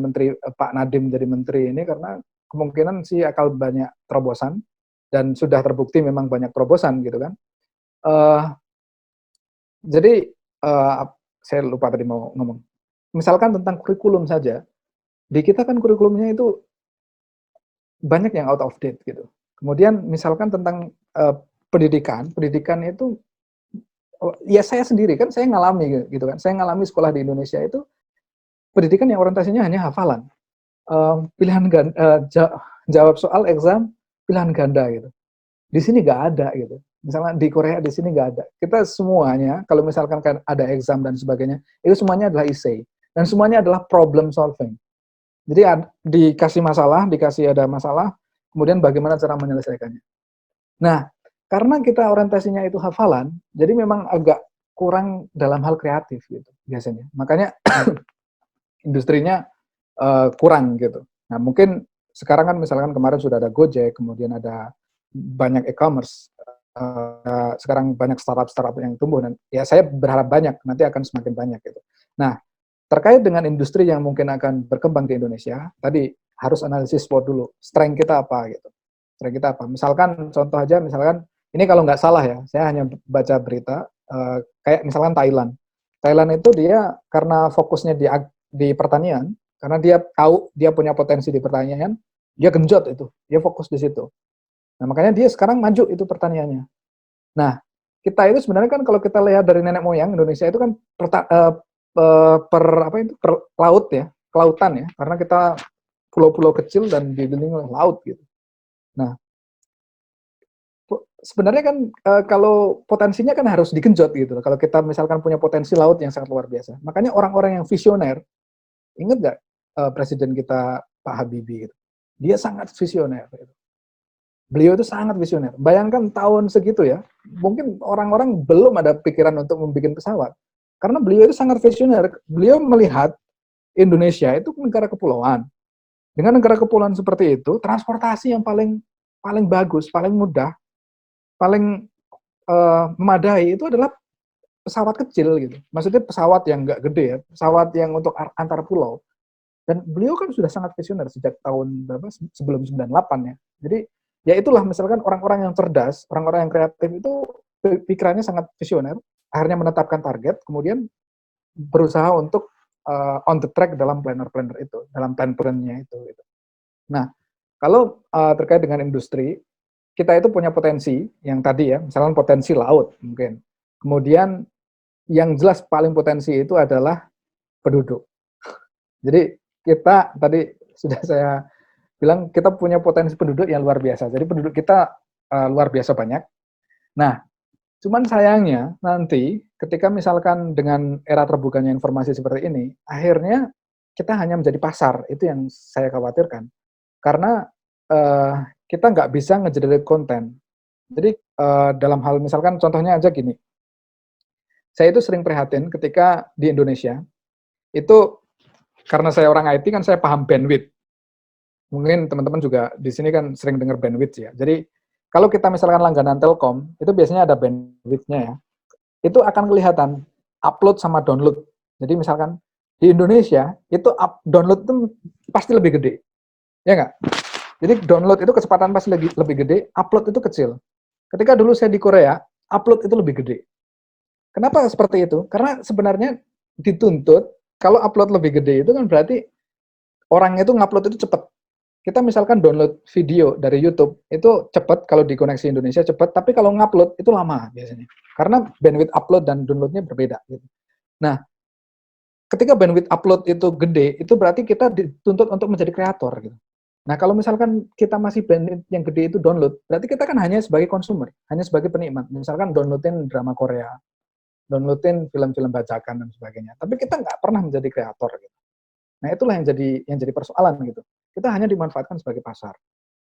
Pak Nadiem jadi menteri ini, karena kemungkinan sih akan banyak terobosan, dan sudah terbukti memang banyak terobosan gitu kan. Jadi saya lupa tadi mau ngomong. Misalkan tentang kurikulum saja, Di kita kan kurikulumnya itu banyak yang out of date gitu. Kemudian misalkan tentang pendidikan itu ya saya sendiri kan saya ngalami gitu kan. Saya ngalami sekolah di Indonesia itu pendidikan yang orientasinya hanya hafalan. Pilihan jawab soal exam pilihan ganda gitu. Di sini nggak ada gitu. Misalnya di Korea di sini nggak ada. Kita semuanya kalau misalkan kan ada exam dan sebagainya, itu semuanya adalah essay dan semuanya adalah problem solving. Jadi dikasih ada masalah, kemudian bagaimana cara menyelesaikannya. Nah, karena kita orientasinya itu hafalan, jadi memang agak kurang dalam hal kreatif gitu biasanya. Makanya industrinya kurang gitu. Nah, mungkin sekarang kan misalkan kemarin sudah ada Gojek, kemudian ada banyak e-commerce, sekarang banyak startup yang tumbuh, dan ya saya berharap banyak, nanti akan semakin banyak gitu. Nah, terkait dengan industri yang mungkin akan berkembang di Indonesia, tadi harus analisis SWOT dulu, strength kita apa gitu. Strength kita apa? Misalkan contoh aja, misalkan ini kalau nggak salah ya, saya hanya baca berita, kayak misalkan Thailand. Thailand itu dia karena fokusnya di pertanian, karena dia tahu dia punya potensi di pertanian, dia genjot itu, dia fokus di situ. Nah, makanya dia sekarang maju itu pertaniannya. Nah, kita itu sebenarnya kan kalau kita lihat dari nenek moyang Indonesia itu kan per laut ya, kelautan ya, karena kita pulau-pulau kecil dan dikelilingi oleh laut gitu. Nah, sebenarnya kan kalau potensinya kan harus digenjot gitu. Kalau kita misalkan punya potensi laut yang sangat luar biasa, makanya orang-orang yang visioner, ingat nggak presiden kita Pak Habibie gitu, dia sangat visioner. Gitu. Beliau itu sangat visioner. Bayangkan tahun segitu ya, mungkin orang-orang belum ada pikiran untuk membuat pesawat. Karena beliau itu sangat visioner. Beliau melihat Indonesia itu negara kepulauan. Dengan negara kepulauan seperti itu, transportasi yang paling bagus, paling mudah, paling memadai itu adalah pesawat kecil gitu. Maksudnya pesawat yang nggak gede ya, pesawat yang untuk antar pulau. Dan beliau kan sudah sangat visioner sejak tahun berapa sebelum 98 ya. Jadi ya itulah misalkan orang-orang yang cerdas, orang-orang yang kreatif itu pikirannya sangat visioner, akhirnya menetapkan target, kemudian berusaha untuk on the track dalam planner itu, dalam plan-nya itu. Gitu. Nah, kalau terkait dengan industri, kita itu punya potensi yang tadi ya, misalkan potensi laut mungkin. Kemudian yang jelas paling potensi itu adalah penduduk. Jadi kita tadi sudah saya bilang kita punya potensi penduduk yang luar biasa. Jadi penduduk kita luar biasa banyak. Nah, cuman sayangnya nanti ketika misalkan dengan era terbukanya informasi seperti ini, akhirnya kita hanya menjadi pasar. Itu yang saya khawatirkan. Karena kita nggak bisa nge-generate konten. Jadi dalam hal misalkan contohnya aja gini, saya itu sering prihatin ketika di Indonesia, itu karena saya orang IT kan saya paham bandwidth. Mungkin teman-teman juga di sini kan sering dengar bandwidth ya. Jadi kalau kita misalkan langganan Telkom, itu biasanya ada bandwidth-nya ya. Itu akan kelihatan upload sama download. Jadi misalkan di Indonesia itu download itu pasti lebih gede. Ya nggak? Jadi download itu kecepatan pasti lebih gede, upload itu kecil. Ketika dulu saya di Korea, upload itu lebih gede. Kenapa seperti itu? Karena sebenarnya dituntut kalau upload lebih gede itu kan berarti orang itu ngupload itu cepat. Kita misalkan download video dari YouTube itu cepat kalau di koneksi Indonesia cepat, tapi kalau ngupload itu lama biasanya. Karena bandwidth upload dan downloadnya berbeda. Gitu. Nah, ketika bandwidth upload itu gede, itu berarti kita dituntut untuk menjadi kreator. Gitu. Nah, kalau misalkan kita masih bandwidth yang gede itu download, berarti kita kan hanya sebagai konsumer, hanya sebagai penikmat. Misalkan downloadin drama Korea, downloadin film-film bajakan dan sebagainya. Tapi kita nggak pernah menjadi kreator. Gitu. Nah, itulah yang jadi persoalan gitu. Kita hanya dimanfaatkan sebagai pasar.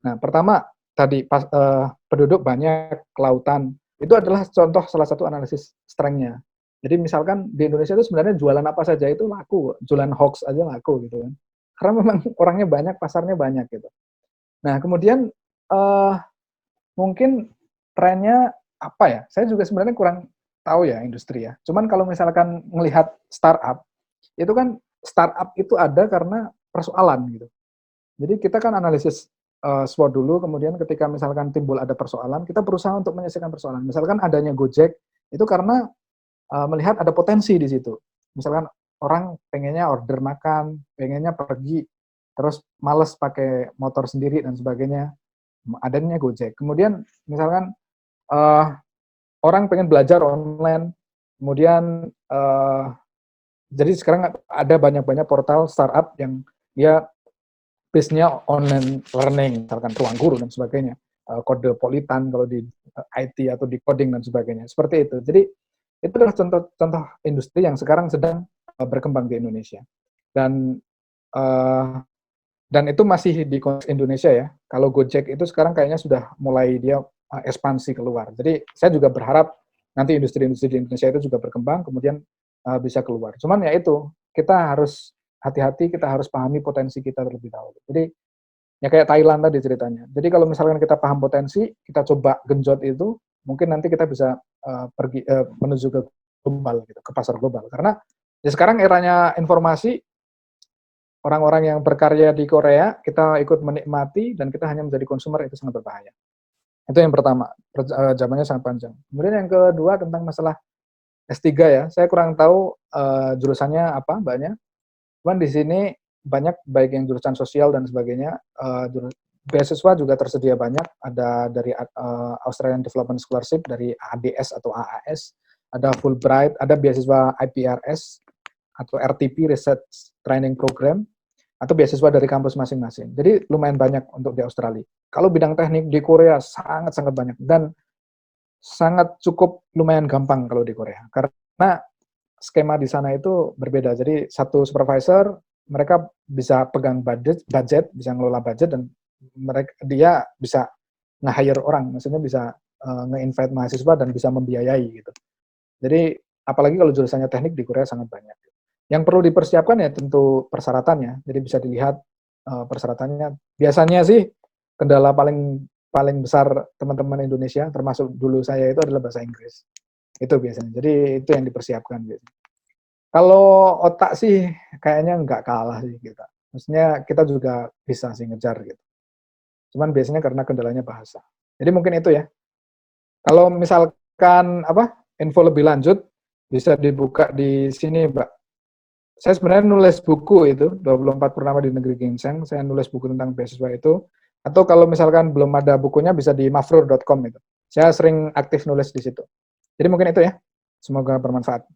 Nah, pertama tadi penduduk banyak, kelautan, itu adalah contoh salah satu analisis strength-nya. Jadi misalkan di Indonesia itu sebenarnya jualan apa saja itu laku, jualan hoax aja laku gitu kan. Karena memang orangnya banyak, pasarnya banyak gitu. Nah, kemudian mungkin trennya apa ya? Saya juga sebenarnya kurang tahu ya industri ya. Cuman kalau misalkan melihat startup, itu kan startup itu ada karena persoalan gitu. Jadi kita kan analisis SWOT dulu, kemudian ketika misalkan timbul ada persoalan, kita berusaha untuk menyelesaikan persoalan. Misalkan adanya Gojek, itu karena melihat ada potensi di situ. Misalkan orang pengennya order makan, pengennya pergi terus males pakai motor sendiri dan sebagainya, adanya Gojek. Kemudian misalkan orang pengen belajar online, kemudian jadi sekarang ada banyak portal startup yang dia base-nya online learning, misalkan Ruang Guru dan sebagainya, Kode Politan kalau di IT atau di coding dan sebagainya, seperti itu. Jadi itu adalah contoh industri yang sekarang sedang berkembang di Indonesia. Dan itu masih di konteks Indonesia ya. Kalau Gojek itu sekarang kayaknya sudah mulai dia ekspansi keluar. Jadi saya juga berharap nanti industri-industri di Indonesia itu juga berkembang, kemudian bisa keluar. Cuman ya itu, kita harus hati-hati, kita harus pahami potensi kita terlebih dahulu. Jadi ya kayak Thailand tadi ceritanya. Jadi kalau misalkan kita paham potensi, kita coba genjot itu, mungkin nanti kita bisa pergi menuju ke global gitu, ke pasar global. Karena ya sekarang eranya informasi, orang-orang yang berkarya di Korea, kita ikut menikmati dan kita hanya menjadi konsumer, itu sangat berbahaya. Itu yang pertama, zamannya sangat panjang. Kemudian yang kedua tentang masalah S3 ya, saya kurang tahu jurusannya apa banyak. Cuman di sini banyak baik yang jurusan sosial dan sebagainya, beasiswa juga tersedia banyak, ada dari Australian Development Scholarship, dari ADS atau AAS, ada Fulbright, ada beasiswa IPRS atau RTP Research Training Program, atau beasiswa dari kampus masing-masing. Jadi lumayan banyak untuk di Australia. Kalau bidang teknik di Korea sangat-sangat banyak dan sangat cukup lumayan gampang kalau di Korea. Karena skema di sana itu berbeda. Jadi satu supervisor, mereka bisa pegang budget, bisa ngelola budget, dan dia bisa nge-hire orang, maksudnya bisa nge-invite mahasiswa dan bisa membiayai gitu. Jadi apalagi kalau jurusannya teknik di Korea sangat banyak. Yang perlu dipersiapkan ya tentu persyaratannya. Jadi bisa dilihat persyaratannya. Biasanya sih kendala paling besar teman-teman Indonesia, termasuk dulu saya, itu adalah bahasa Inggris. Itu biasanya. Jadi itu yang dipersiapkan biasanya. Kalau otak sih kayaknya nggak kalah sih kita. Maksudnya kita juga bisa sih ngejar gitu. Cuman biasanya karena kendalanya bahasa. Jadi mungkin itu ya. Kalau misalkan info lebih lanjut bisa dibuka di sini, Mbak. Saya sebenarnya nulis buku itu, 24 Purnama di Negeri Ginseng, saya nulis buku tentang beasiswa itu. Atau kalau misalkan belum ada bukunya, bisa di mafrur.com itu. Saya sering aktif nulis di situ. Jadi mungkin itu ya. Semoga bermanfaat.